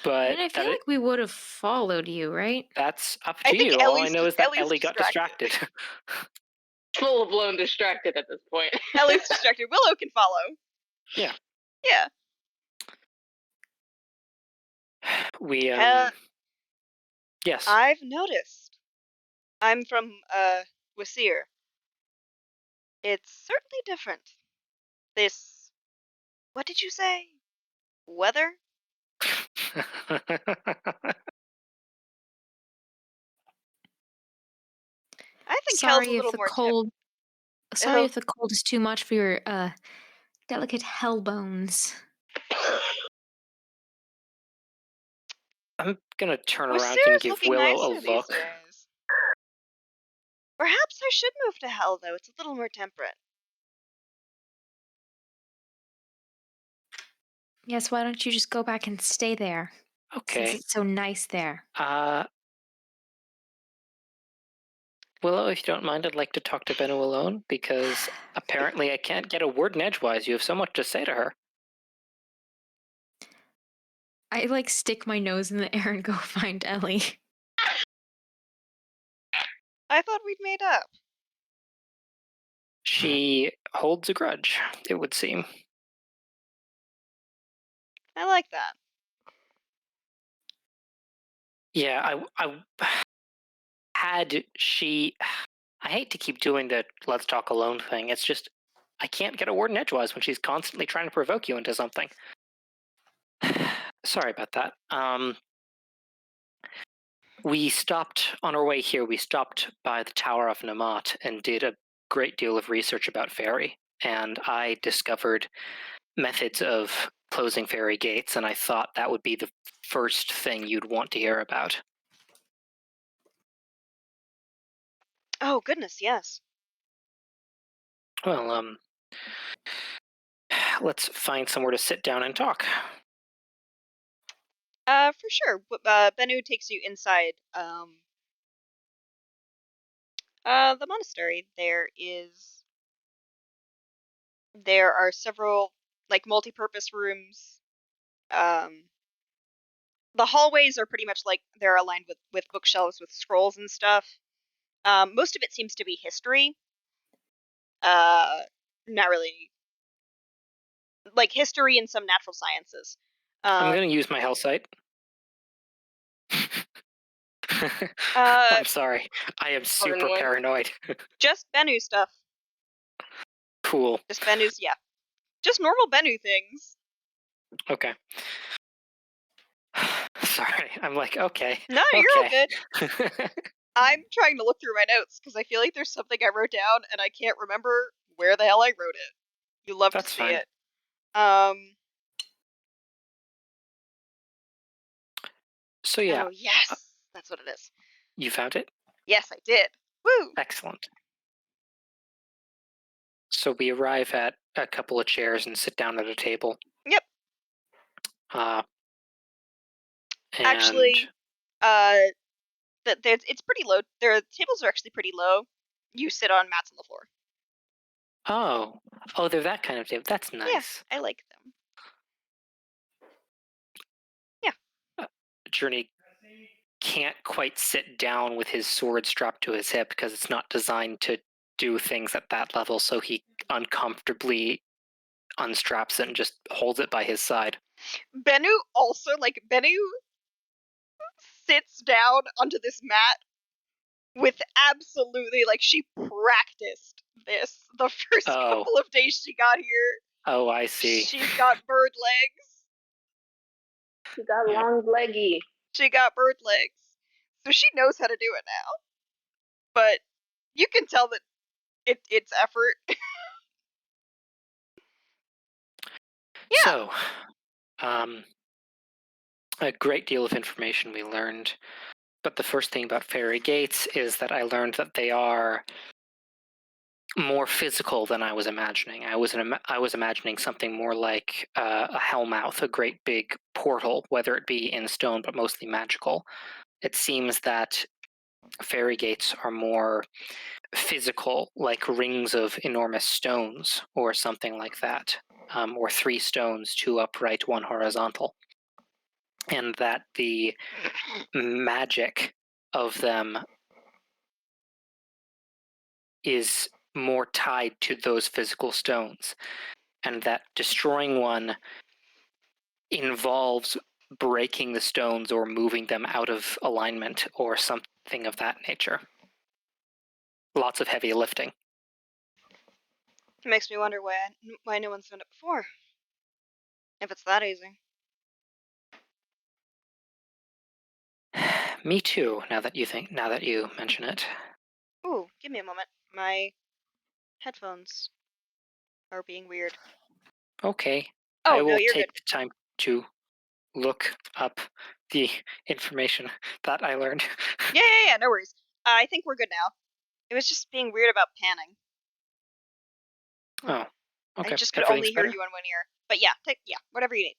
Speaker 3: but
Speaker 4: I feel like we would have followed you, right?
Speaker 3: that's up
Speaker 1: I
Speaker 3: to
Speaker 1: think
Speaker 3: you. All I know is that Ellie got distracted.
Speaker 2: Full blown distracted at this point.
Speaker 1: Ellie's distracted. Willow can follow.
Speaker 3: Yeah.
Speaker 1: Yeah.
Speaker 3: We yes.
Speaker 1: I've noticed. I'm from Wasir. It's certainly different. This what did you say? Weather? I think hell's a
Speaker 4: Sorry if
Speaker 1: little
Speaker 4: the
Speaker 1: more
Speaker 4: cold. Sorry
Speaker 1: Oh.
Speaker 4: if the cold is too much for your delicate hell bones.
Speaker 3: I'm gonna turn around and
Speaker 1: Wasir's
Speaker 3: give
Speaker 1: looking
Speaker 3: Willow
Speaker 1: nicer
Speaker 3: a
Speaker 1: these
Speaker 3: look.
Speaker 1: days. Perhaps I should move to hell though. It's a little more temperate.
Speaker 4: Yes, why don't you just go back and stay there?
Speaker 3: Okay.
Speaker 4: Since it's so nice there.
Speaker 3: Willow, if you don't mind, I'd like to talk to Bennu alone because apparently I can't get a word in edgewise. You have so much to say to her.
Speaker 4: I like stick my nose in the air and go find Ellie.
Speaker 1: I thought we'd made up.
Speaker 3: She holds a grudge, it would seem.
Speaker 1: I like that.
Speaker 3: Yeah, I had she. I hate to keep doing the let's talk alone thing. It's just, I can't get a word in edgewise when she's constantly trying to provoke you into something. Sorry about that. We stopped on our way here. We stopped by the Tower of Namat and did a great deal of research about fairy. And I discovered methods of closing fairy gates, and I thought that would be the first thing you'd want to hear about.
Speaker 1: Oh goodness, yes.
Speaker 3: Well, let's find somewhere to sit down and talk.
Speaker 1: For sure. Bennu takes you inside the monastery. There are several like multi-purpose rooms. The hallways are pretty much like they're aligned with bookshelves with scrolls and stuff. Most of it seems to be history. Not really like history and some natural sciences.
Speaker 3: I'm going to use my hell site.
Speaker 1: Uh,
Speaker 3: I'm sorry. I am super
Speaker 2: annoying.
Speaker 3: paranoid.
Speaker 1: just Bennu stuff.
Speaker 3: Cool.
Speaker 1: Just Bennu's, yeah. Just normal Bennu things.
Speaker 3: Okay. Sorry. I'm like, okay.
Speaker 1: No, you're all
Speaker 3: okay.
Speaker 1: good. I'm trying to look through my notes because I feel like there's something I wrote down and I can't remember where the hell I wrote it. You love
Speaker 3: That's
Speaker 1: to see
Speaker 3: fine.
Speaker 1: it.
Speaker 3: So yeah,
Speaker 1: Oh yes, that's what it is.
Speaker 3: you found it?
Speaker 1: Yes, I did. Woo!
Speaker 3: Excellent. So we arrive at a couple of chairs and sit down at a table.
Speaker 1: Yep.
Speaker 3: And
Speaker 1: Actually, it's pretty low. Their tables are actually pretty low. You sit on mats on the floor.
Speaker 3: oh, they're that kind of table. That's nice.
Speaker 1: Yeah, I like them.
Speaker 3: Journey can't quite sit down with his sword strapped to his hip because it's not designed to do things at that level, so he uncomfortably unstraps it and just holds it by his side.
Speaker 1: Bennu also, Bennu sits down onto this mat with absolutely, she practiced this the first couple of days she got here.
Speaker 3: Oh, I see.
Speaker 1: She's got bird legs.
Speaker 2: She got long leggy.
Speaker 1: She got bird legs. So she knows how to do it now. But you can tell that it's effort. Yeah.
Speaker 3: So, a great deal of information we learned. But the first thing about fairy gates is that I learned that they are more physical than I was imagining. I was imagining something more like a hellmouth, a great big portal, whether it be in stone, but mostly magical. It seems that fairy gates are more physical, like rings of enormous stones or something like that, or 3 stones, 2 upright, 1 horizontal. And that the magic of them is more tied to those physical stones, and that destroying one involves breaking the stones or moving them out of alignment or something of that nature. Lots of heavy lifting.
Speaker 1: It makes me wonder why no one's done it before. If it's that easy.
Speaker 3: Me too, now that you mention it.
Speaker 1: Ooh, give me a moment. My headphones are being weird.
Speaker 3: Okay.
Speaker 1: Oh,
Speaker 3: I will
Speaker 1: no, you're
Speaker 3: take
Speaker 1: good.
Speaker 3: the time to look up the information that I learned.
Speaker 1: Yeah, no worries. I think we're good now. It was just being weird about panning.
Speaker 3: Oh, okay.
Speaker 1: I just could
Speaker 3: Everything's
Speaker 1: only hear
Speaker 3: better?
Speaker 1: you on one ear. But yeah, whatever you need.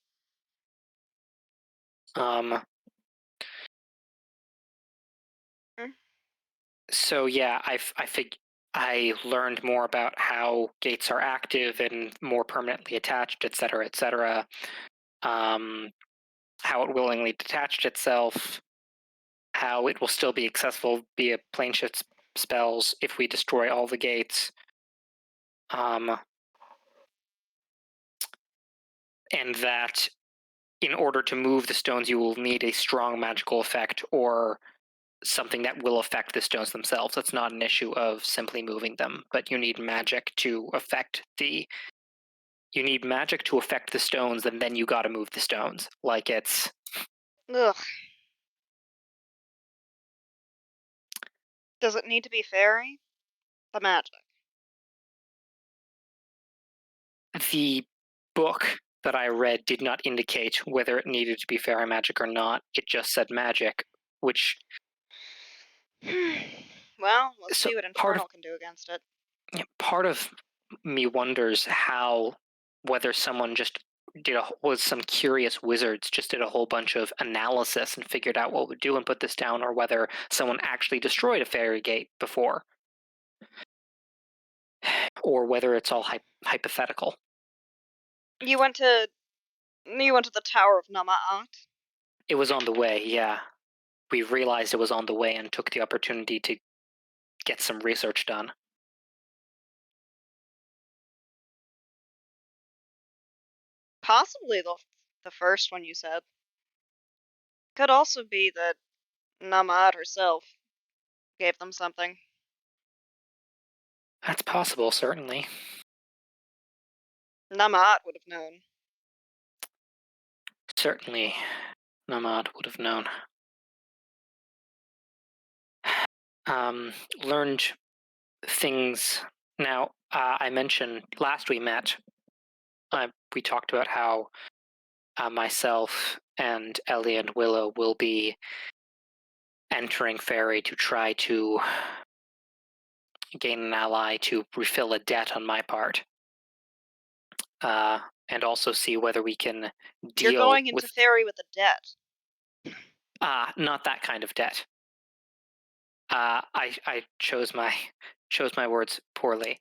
Speaker 3: So yeah, I learned more about how gates are active and more permanently attached, etc., etc. How it willingly detached itself, how it will still be accessible via plane shift spells if we destroy all the gates. And that in order to move the stones, you will need a strong magical effect or something that will affect the stones themselves. It's not an issue of simply moving them, but you need magic to affect the stones, and then you gotta move the stones. Like it's...
Speaker 1: Ugh. Does it need to be fairy? The magic.
Speaker 3: The book that I read did not indicate whether it needed to be fairy magic or not. It just said magic, which...
Speaker 1: Well, let's
Speaker 3: So
Speaker 1: see what
Speaker 3: part of
Speaker 1: Infernal can do against it.
Speaker 3: part of me wonders whether someone just was some curious wizards just did a whole bunch of analysis and figured out what would do and put this down, or whether someone actually destroyed a fairy gate before, or whether it's all hypothetical.
Speaker 1: You went to the Tower of Namaat.
Speaker 3: It was on the way, yeah. We realized it was on the way and took the opportunity to get some research done.
Speaker 1: Possibly the first one you said. Could also be that Namad herself gave them something.
Speaker 3: That's possible, certainly.
Speaker 1: Namad would have known.
Speaker 3: Certainly, Namad would have known. Learned things. Now, I mentioned last we met, we talked about how myself and Ellie and Willow will be entering Fairy to try to gain an ally to refill a debt on my part. And also see whether we can deal
Speaker 1: You're going into
Speaker 3: with
Speaker 1: Fairy with a debt.
Speaker 3: not that kind of debt. I chose my words poorly.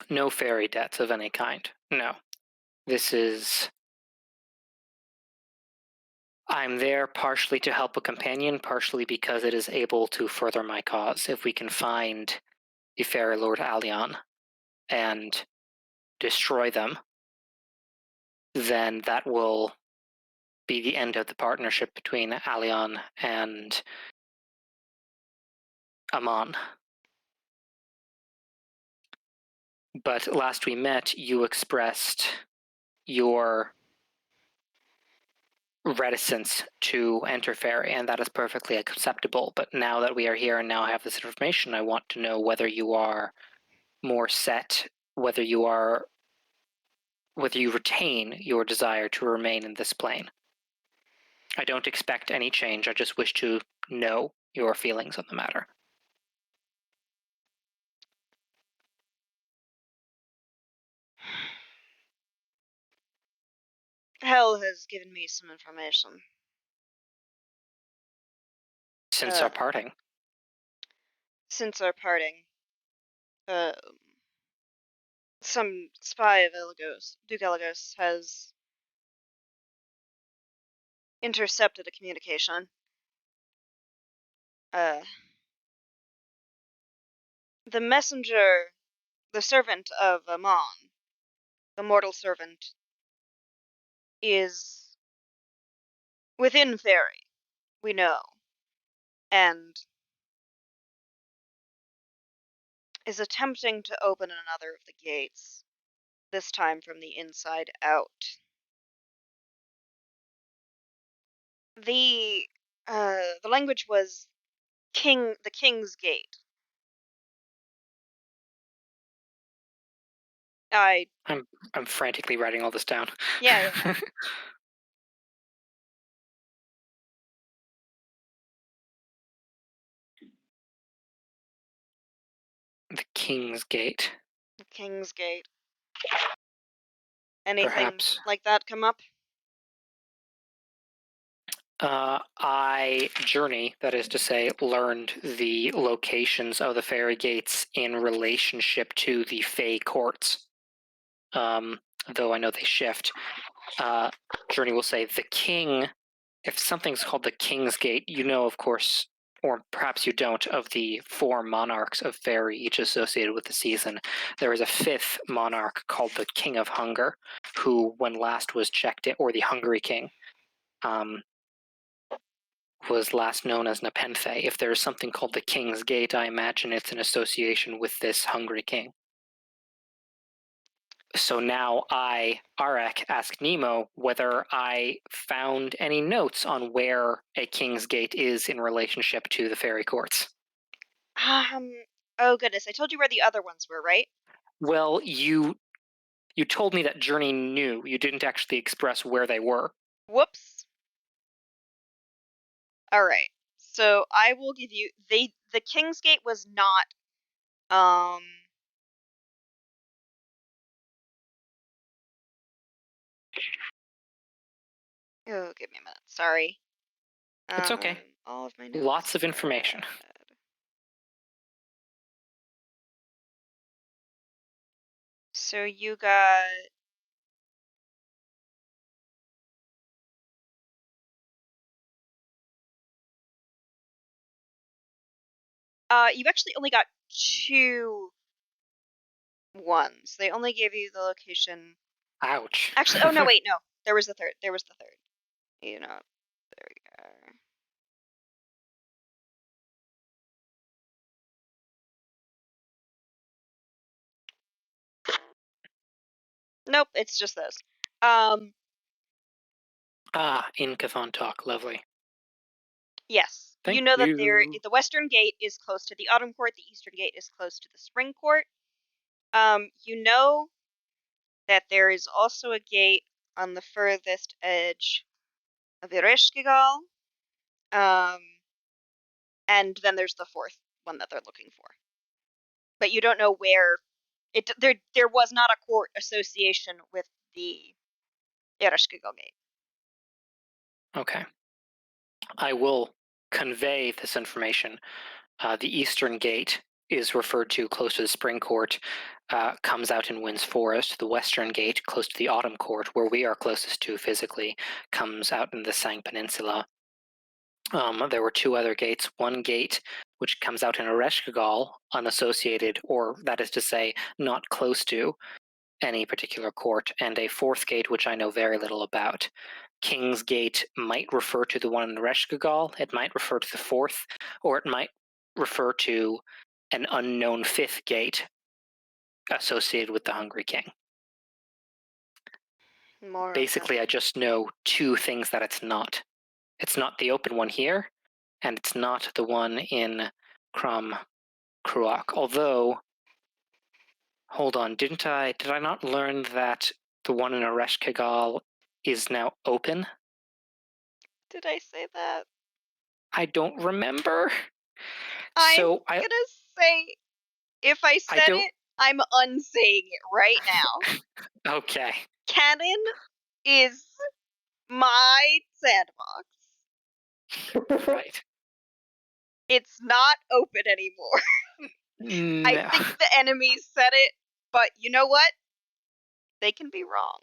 Speaker 3: No fairy debts of any kind. No. This is. I'm there partially to help a companion, partially because it is able to further my cause. If we can find the Fairy Lord Alion and destroy them, then that will be the end of the partnership between Alion and Amon. But last we met, you expressed your reticence to enter Fairy, and that is perfectly acceptable. But now that we are here and now have this information, I want to know whether you are more set, whether you retain your desire to remain in this plane. I don't expect any change. I just wish to know your feelings on the matter.
Speaker 1: Hell has given me some information.
Speaker 3: Since our parting.
Speaker 1: Since our parting, some spy of Duke Elagos, has intercepted a communication. The messenger, the servant of Amon, the mortal servant, is within Fairy, we know, and is attempting to open another of the gates, this time from the inside out. The language was the King's Gate.
Speaker 3: I'm frantically writing all this down.
Speaker 1: Yeah.
Speaker 3: The King's Gate.
Speaker 1: The King's Gate. Anything
Speaker 3: Perhaps.
Speaker 1: like that come up?
Speaker 3: Journey, that is to say, learned the locations of the fairy gates in relationship to the Fey courts. Though I know they shift. Journey will say the king, if something's called the King's Gate, you know, of course, or perhaps you don't, of the 4 monarchs of Fairy, each associated with the season. There is a 5th monarch called the King of Hunger, who, when last was checked in, or the Hungry King, was last known as Nepenthe. If there is something called the King's Gate, I imagine it's an association with this Hungry King. So now I, Arek, asked Nemo whether I found any notes on where a King's Gate is in relationship to the fairy courts.
Speaker 1: Oh goodness, I told you where the other ones were, right?
Speaker 3: Well, you told me that Journey knew. You didn't actually express where they were.
Speaker 1: Whoops. All right. So I will give you the King's Gate was not oh, give me a minute. Sorry.
Speaker 3: It's okay.
Speaker 1: All of my notes.
Speaker 3: Lots of information.
Speaker 1: So you got you actually only got 2 ones. They only gave you the location.
Speaker 3: Ouch.
Speaker 1: Actually, oh no, wait, no. There was the third. You know, there we go. Nope, it's just those.
Speaker 3: In Chthon talk. Lovely.
Speaker 1: Yes.
Speaker 3: Thank
Speaker 1: you know that
Speaker 3: you.
Speaker 1: the western gate is close to the autumn court, the eastern gate is close to the spring court. You know that there is also a gate on the furthest edge of Ereshkigal. And then there's the fourth one that they're looking for. But you don't know where there was not a court association with the Ereshkigal gate.
Speaker 3: Okay. I will convey this information. The eastern gate is referred to close to the spring court, comes out in Wind's Forest. The western gate, close to the autumn court, where we are closest to physically, comes out in the Sang Peninsula. There were 2 other gates. One gate, which comes out in Ereshkigal, unassociated, or that is to say, not close to any particular court, and a 4th gate, which I know very little about. King's Gate might refer to the one in Ereshkigal, it might refer to the 4th, or it might refer to an unknown 5th gate associated with the Hungry King.
Speaker 1: More
Speaker 3: Basically, I just know 2 things that it's not. It's not the open one here, and it's not the one in Crom Cruach. Although, hold on, did I not learn that the one in Ereshkigal is now open?
Speaker 1: Did I say that?
Speaker 3: I don't remember.
Speaker 1: I'm
Speaker 3: So
Speaker 1: gonna say, if I said it, I'm unsaying it right now.
Speaker 3: Okay.
Speaker 1: Canon is my sandbox.
Speaker 3: Right.
Speaker 1: It's not open anymore.
Speaker 3: No.
Speaker 1: I think the enemies said it, but you know what? They can be wrong.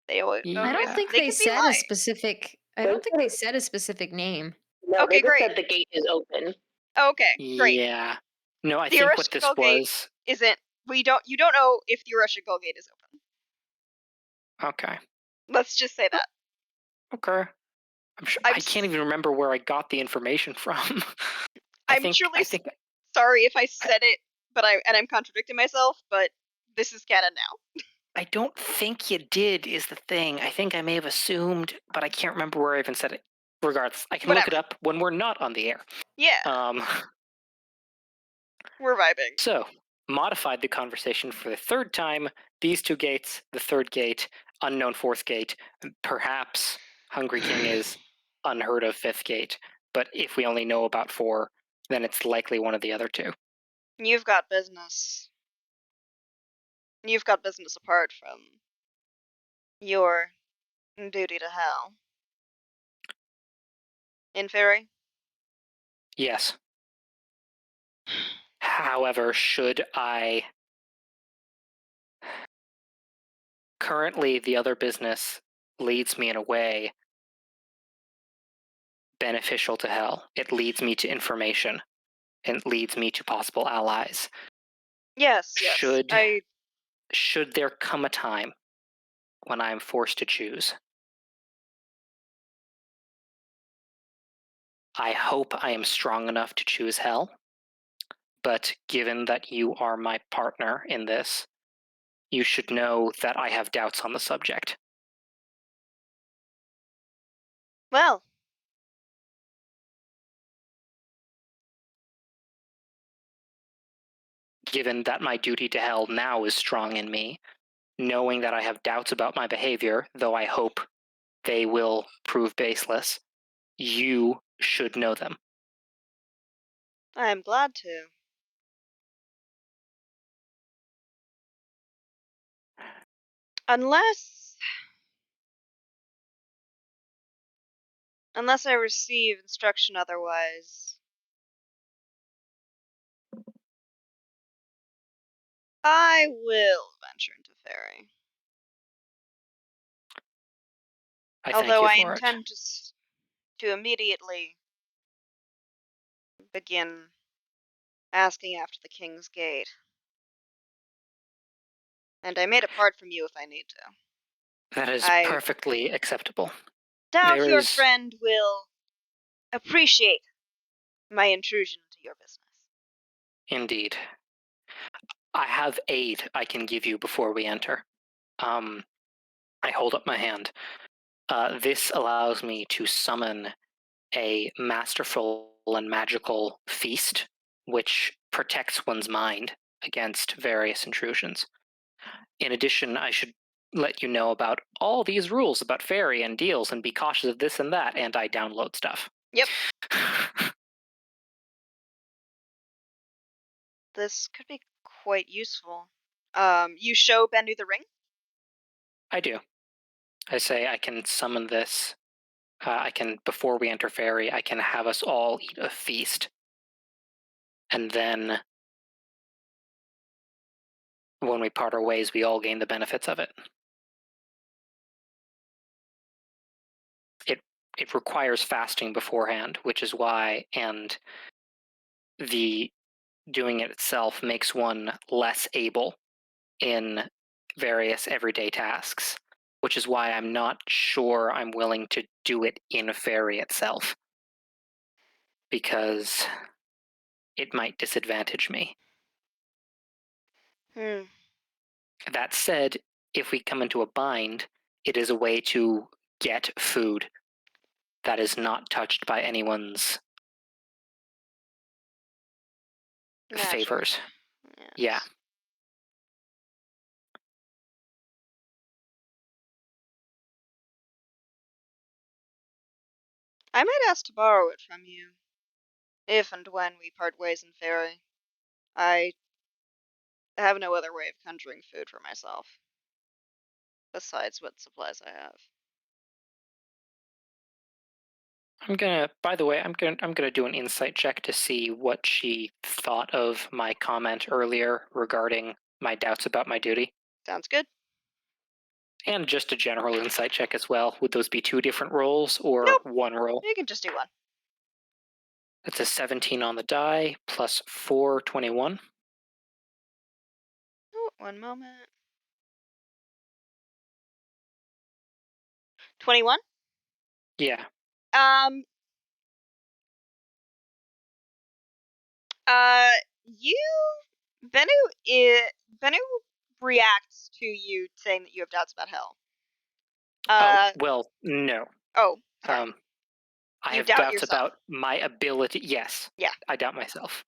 Speaker 1: They always,
Speaker 4: I don't think
Speaker 1: they
Speaker 4: they
Speaker 1: can be
Speaker 4: said a
Speaker 1: lying.
Speaker 4: specific. I don't think they said a specific name.
Speaker 2: No,
Speaker 1: Okay,
Speaker 2: they just
Speaker 1: great.
Speaker 2: said the gate is open.
Speaker 1: Okay, great.
Speaker 3: Yeah. No, I
Speaker 1: The
Speaker 3: think what this
Speaker 1: Ereshkigal gate
Speaker 3: was.
Speaker 1: isn't. You don't know if the Ereshkigal gate is open.
Speaker 3: Okay.
Speaker 1: Let's just say that.
Speaker 3: Okay. I'm sure I can't even remember where I got the information from. I think
Speaker 1: sorry if I said it, but I'm contradicting myself, but this is canon now.
Speaker 3: I don't think you did is the thing. I think I may have assumed, but I can't remember where I even said it. Regardless, I can look it up when we're not on the air.
Speaker 1: Yeah. We're vibing.
Speaker 3: So, modified the conversation for the 3rd time. These 2 gates, the 3rd gate, unknown 4th gate, perhaps Hungry King is unheard of 5th gate. But if we only know about 4, then it's likely one of the other 2.
Speaker 1: You've got business. You've got business apart from your duty to Hal. In Fairy?
Speaker 3: Yes. However, should I... Currently, the other business leads me in a way beneficial to Hell. It leads me to information. It leads me to possible allies.
Speaker 1: Yes.
Speaker 3: Should there come a time when I am forced to choose, I hope I am strong enough to choose Hell, but given that you are my partner in this, you should know that I have doubts on the subject.
Speaker 1: Well.
Speaker 3: Given that my duty to Hell now is strong in me, knowing that I have doubts about my behavior, though I hope they will prove baseless, you should know them.
Speaker 1: I'm glad to. Unless I receive instruction otherwise, I will venture into Fairy. Although I intend to immediately begin asking after the King's Gate. And I may depart from you if I need to.
Speaker 3: That is
Speaker 1: I
Speaker 3: perfectly acceptable.
Speaker 1: doubt
Speaker 3: There
Speaker 1: your
Speaker 3: is-
Speaker 1: friend will appreciate my intrusion into your business.
Speaker 3: Indeed. I have aid I can give you before we enter. I hold up my hand. This allows me to summon a masterful and magical feast, which protects one's mind against various intrusions. In addition, I should let you know about all these rules about fairy and deals and be cautious of this and that, and I download stuff.
Speaker 1: Yep. This could be quite useful. You show Bendu the ring?
Speaker 3: I do. I say I can summon this. I can, before we enter fairy, I can have us all eat a feast. And then when we part our ways, we all gain the benefits of it. It requires fasting beforehand, which is why, and the doing it itself makes one less able in various everyday tasks, which is why I'm not sure I'm willing to do it in fairy itself, because it might disadvantage me. That said, if we come into a bind, it is a way to get food that is not touched by anyone's
Speaker 1: Magic.
Speaker 3: favors.
Speaker 1: Yes.
Speaker 3: Yeah.
Speaker 1: I might ask to borrow it from you, if and when we part ways in fairy. I have no other way of conjuring food for myself, besides what supplies I have.
Speaker 3: By the way, I'm gonna do an insight check to see what she thought of my comment earlier regarding my doubts about my duty.
Speaker 1: Sounds good.
Speaker 3: And just a general insight check as well. Would those be 2 different rolls or
Speaker 1: Nope.
Speaker 3: 1 roll?
Speaker 1: You can just do one.
Speaker 3: That's a 17 on the die, plus 4, 21.
Speaker 1: Oh, one moment. 21?
Speaker 3: Yeah.
Speaker 1: Um, you, Bennu reacts to you saying that you have doubts about hell.
Speaker 3: Well, no.
Speaker 1: Oh, sorry.
Speaker 3: I
Speaker 1: You
Speaker 3: have
Speaker 1: doubt
Speaker 3: doubts
Speaker 1: yourself.
Speaker 3: about my ability. Yes.
Speaker 1: Yeah.
Speaker 3: I doubt myself.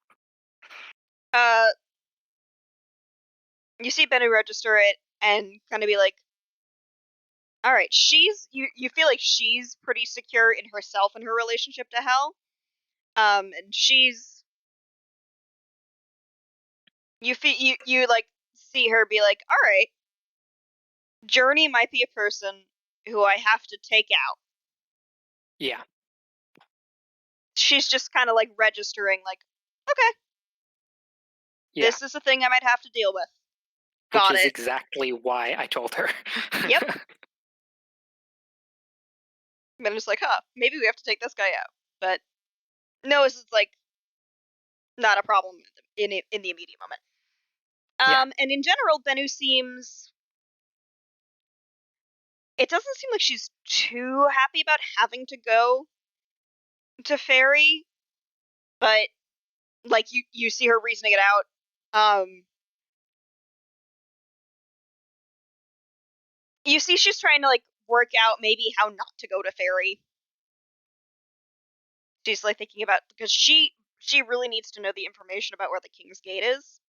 Speaker 1: You see Bennu register it and kind of be like, all right, you feel like she's pretty secure in herself and her relationship to hell. And you like see her be like, all right, Journey might be a person who I have to take out.
Speaker 3: Yeah.
Speaker 1: She's just kind of like registering, like, okay,
Speaker 3: Yeah.
Speaker 1: this is a thing I might have to deal with.
Speaker 3: Which
Speaker 1: Got
Speaker 3: is
Speaker 1: it.
Speaker 3: exactly why I told her.
Speaker 1: Yep. And I'm just like, maybe we have to take this guy out. But no, this is like not a problem in the immediate moment.
Speaker 3: Yeah.
Speaker 1: And in general, Bennu seems. It doesn't seem like she's too happy about having to go to Fairy, but like you see her reasoning it out. You see she's trying to like work out maybe how not to go to Fairy. She's like thinking about, because she really needs to know the information about where the King's Gate is.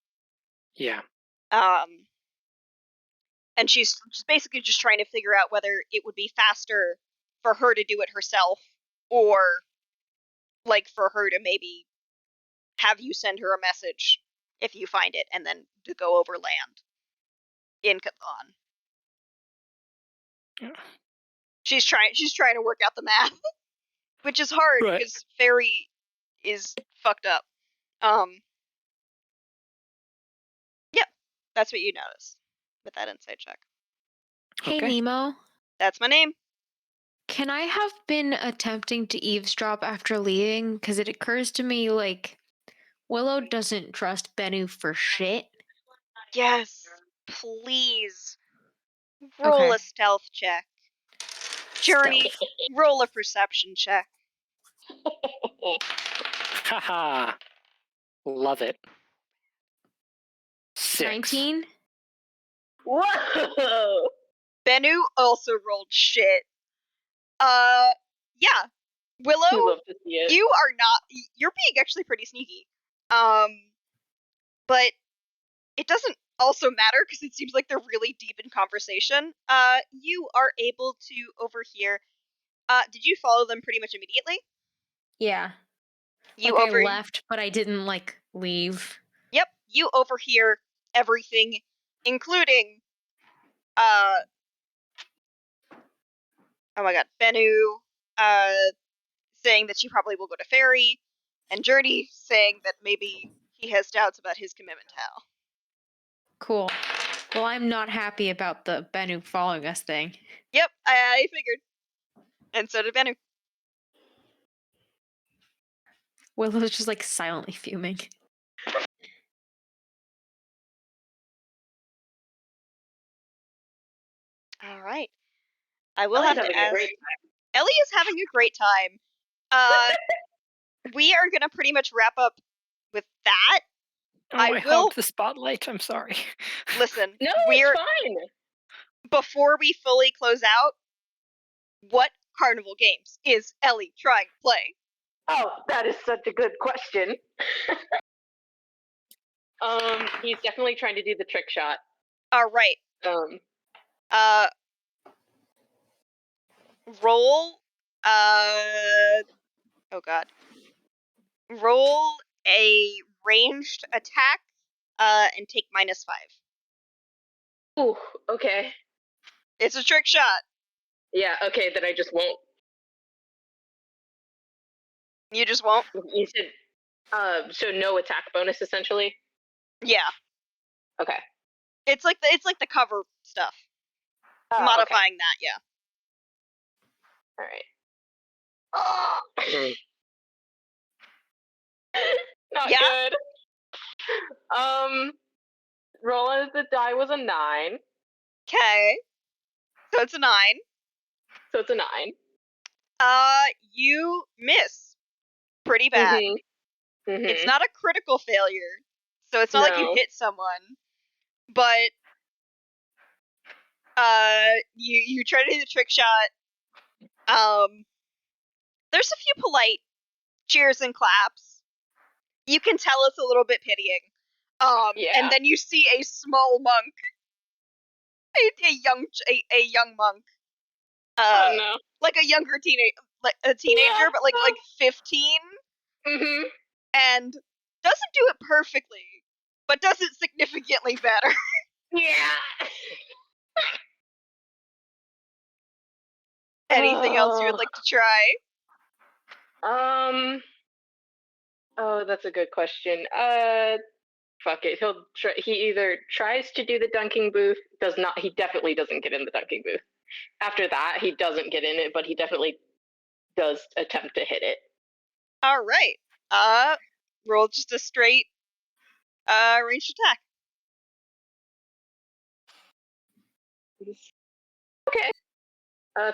Speaker 3: Yeah.
Speaker 1: And she's basically just trying to figure out whether it would be faster for her to do it herself, or like for her to maybe have you send her a message if you find it, and then to go over land in Chthon.
Speaker 3: Yeah.
Speaker 1: She's trying to work out the math, which is hard
Speaker 3: Right.
Speaker 1: because Fairy is fucked up. Yep, that's what you notice with that insight check.
Speaker 4: Hey,
Speaker 3: Okay.
Speaker 4: Nemo.
Speaker 1: That's my name.
Speaker 4: Can I have been attempting to eavesdrop after leaving? Because it occurs to me, like, Willow doesn't trust Bennu for shit.
Speaker 1: Yes, please. Roll a stealth check. Journey, roll a perception check.
Speaker 3: Haha. Love it. 6.
Speaker 4: 19?
Speaker 2: Whoa!
Speaker 1: Bennu also rolled shit. Yeah.
Speaker 2: We
Speaker 1: Willow,
Speaker 2: love to see it.
Speaker 1: you are not. You're being actually pretty sneaky. But it doesn't also matter because it seems like they're really deep in conversation. You are able to overhear. Did you follow them pretty much immediately?
Speaker 4: Yeah.
Speaker 1: You
Speaker 4: I left, but I didn't, leave.
Speaker 1: Yep, you overhear everything, including, oh my god, Bennu, saying that she probably will go to Fairy, and Journey saying that maybe he has doubts about his commitment to Hal.
Speaker 4: Cool. Well, I'm not happy about the Bennu following us thing.
Speaker 1: Yep, I figured. And so did Bennu.
Speaker 4: Willow's just, silently fuming.
Speaker 1: Alright. I will
Speaker 2: Ellie's
Speaker 1: have to
Speaker 2: having a
Speaker 1: ask.
Speaker 2: great time.
Speaker 1: Ellie is having a great time. We are gonna pretty much wrap up with that.
Speaker 3: Oh,
Speaker 1: I
Speaker 3: I
Speaker 1: will-
Speaker 3: hogged the spotlight. I'm sorry.
Speaker 1: Listen,
Speaker 2: No,
Speaker 1: we're
Speaker 2: it's fine.
Speaker 1: before we fully close out, what carnival games is Ellie trying to play?
Speaker 2: Oh, that is such a good question. He's definitely trying to do the trick shot.
Speaker 1: Alright.
Speaker 2: Um,
Speaker 1: Roll, oh god. Roll a ranged attack, and take -5.
Speaker 2: ooh, okay.
Speaker 1: It's a trick shot.
Speaker 2: Yeah, okay, then I just won't.
Speaker 1: You just won't?
Speaker 2: You said, so no attack bonus, essentially?
Speaker 1: Yeah.
Speaker 2: Okay.
Speaker 1: It's like the cover stuff.
Speaker 2: Okay.
Speaker 1: Modifying that, yeah.
Speaker 2: Alright. Oh! Not
Speaker 1: Yeah?
Speaker 2: good. Rolling the die was a 9.
Speaker 1: Okay. So it's a 9.
Speaker 2: So it's a 9.
Speaker 1: You miss. Pretty bad.
Speaker 2: Mm-hmm.
Speaker 1: It's not a critical failure, so it's not like you
Speaker 2: No.
Speaker 1: hit someone, but you try to do the trick shot. There's a few polite cheers and claps. You can tell it's a little bit pitying.
Speaker 2: Yeah.
Speaker 1: And then you see a small monk, a young monk,
Speaker 2: Oh no.
Speaker 1: like a younger teenager, but like 15,
Speaker 2: Mm-hmm.
Speaker 1: and doesn't do it perfectly, but does it significantly better.
Speaker 2: Yeah.
Speaker 1: Anything else you would like to try?
Speaker 2: Oh, that's a good question. Fuck it. He either tries to do the dunking booth, he definitely doesn't get in the dunking booth. After that, he doesn't get in it, but he definitely does attempt to hit it.
Speaker 1: Alright. Roll just a straight, ranged attack.
Speaker 2: Okay.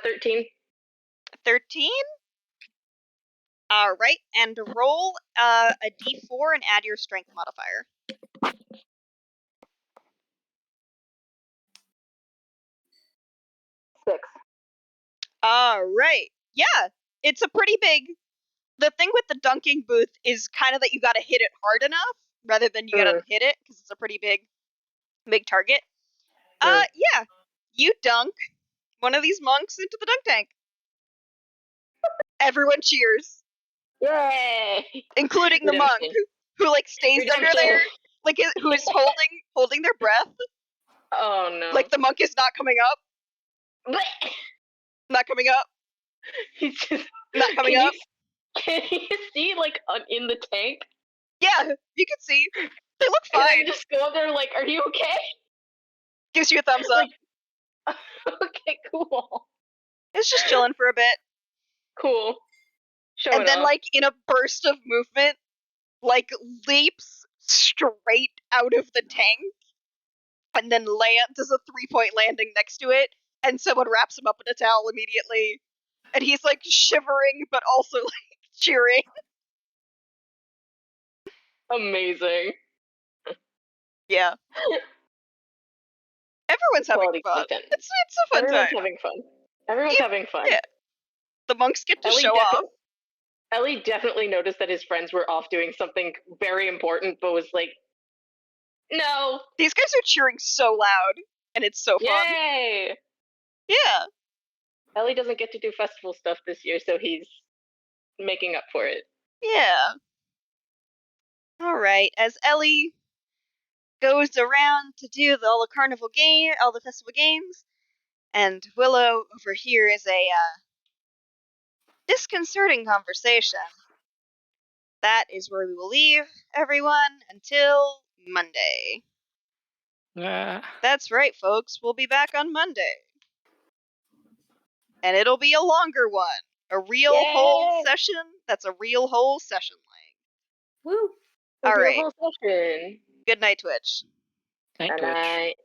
Speaker 2: 13.
Speaker 1: 13? Alright, and roll, a d4 and add your strength modifier.
Speaker 2: 6.
Speaker 1: Alright. Yeah, it's a pretty big. The thing with the dunking booth is kind of that you gotta hit it hard enough rather than you gotta hit it, because it's a pretty big target. Yeah. You dunk one of these monks into the dunk tank. Everyone cheers,
Speaker 2: Yay!
Speaker 1: including the monk
Speaker 2: Redemption.
Speaker 1: who like stays under
Speaker 2: Redemption.
Speaker 1: there, like who is holding their breath.
Speaker 2: Oh no.
Speaker 1: Like the monk is not coming up,
Speaker 2: Blech!
Speaker 1: not coming up,
Speaker 2: He's just
Speaker 1: not coming up.
Speaker 2: Can you see in the tank?
Speaker 1: Yeah, you can see. They look
Speaker 2: Can I
Speaker 1: fine.
Speaker 2: just go up there like, are you okay?
Speaker 1: Gives you a thumbs up.
Speaker 2: Okay, cool.
Speaker 1: It's just chilling for a bit.
Speaker 2: Cool. Show
Speaker 1: And
Speaker 2: it
Speaker 1: then,
Speaker 2: off.
Speaker 1: like, in a burst of movement, like leaps straight out of the tank and then does a 3-point landing next to it, and someone wraps him up in a towel immediately, and he's like shivering but also like cheering.
Speaker 2: Amazing.
Speaker 1: Yeah. Everyone's having
Speaker 2: Quality
Speaker 1: fun.
Speaker 2: content.
Speaker 1: It's a fun
Speaker 2: Everyone's
Speaker 1: time.
Speaker 2: having fun. Everyone's
Speaker 1: Yeah,
Speaker 2: having fun.
Speaker 1: yeah. The monks get to show off.
Speaker 2: Ellie definitely noticed that his friends were off doing something very important, but was like, no.
Speaker 1: These guys are cheering so loud, and it's so fun.
Speaker 2: Yay!
Speaker 1: Yeah.
Speaker 2: Ellie doesn't get to do festival stuff this year, so he's making up for it.
Speaker 1: Yeah. Alright, as Ellie goes around to do all the festival games, and Willow overhears a disconcerting conversation. That is where we will leave everyone until Monday. That's right, folks. We'll be back on Monday. And it'll be a longer one. A real whole session that's a real whole session length.
Speaker 4: Woo.
Speaker 2: It'll be a
Speaker 1: Alright.
Speaker 2: whole session.
Speaker 1: Good night, Twitch.
Speaker 3: Night,
Speaker 2: Good
Speaker 3: Twitch.
Speaker 2: night.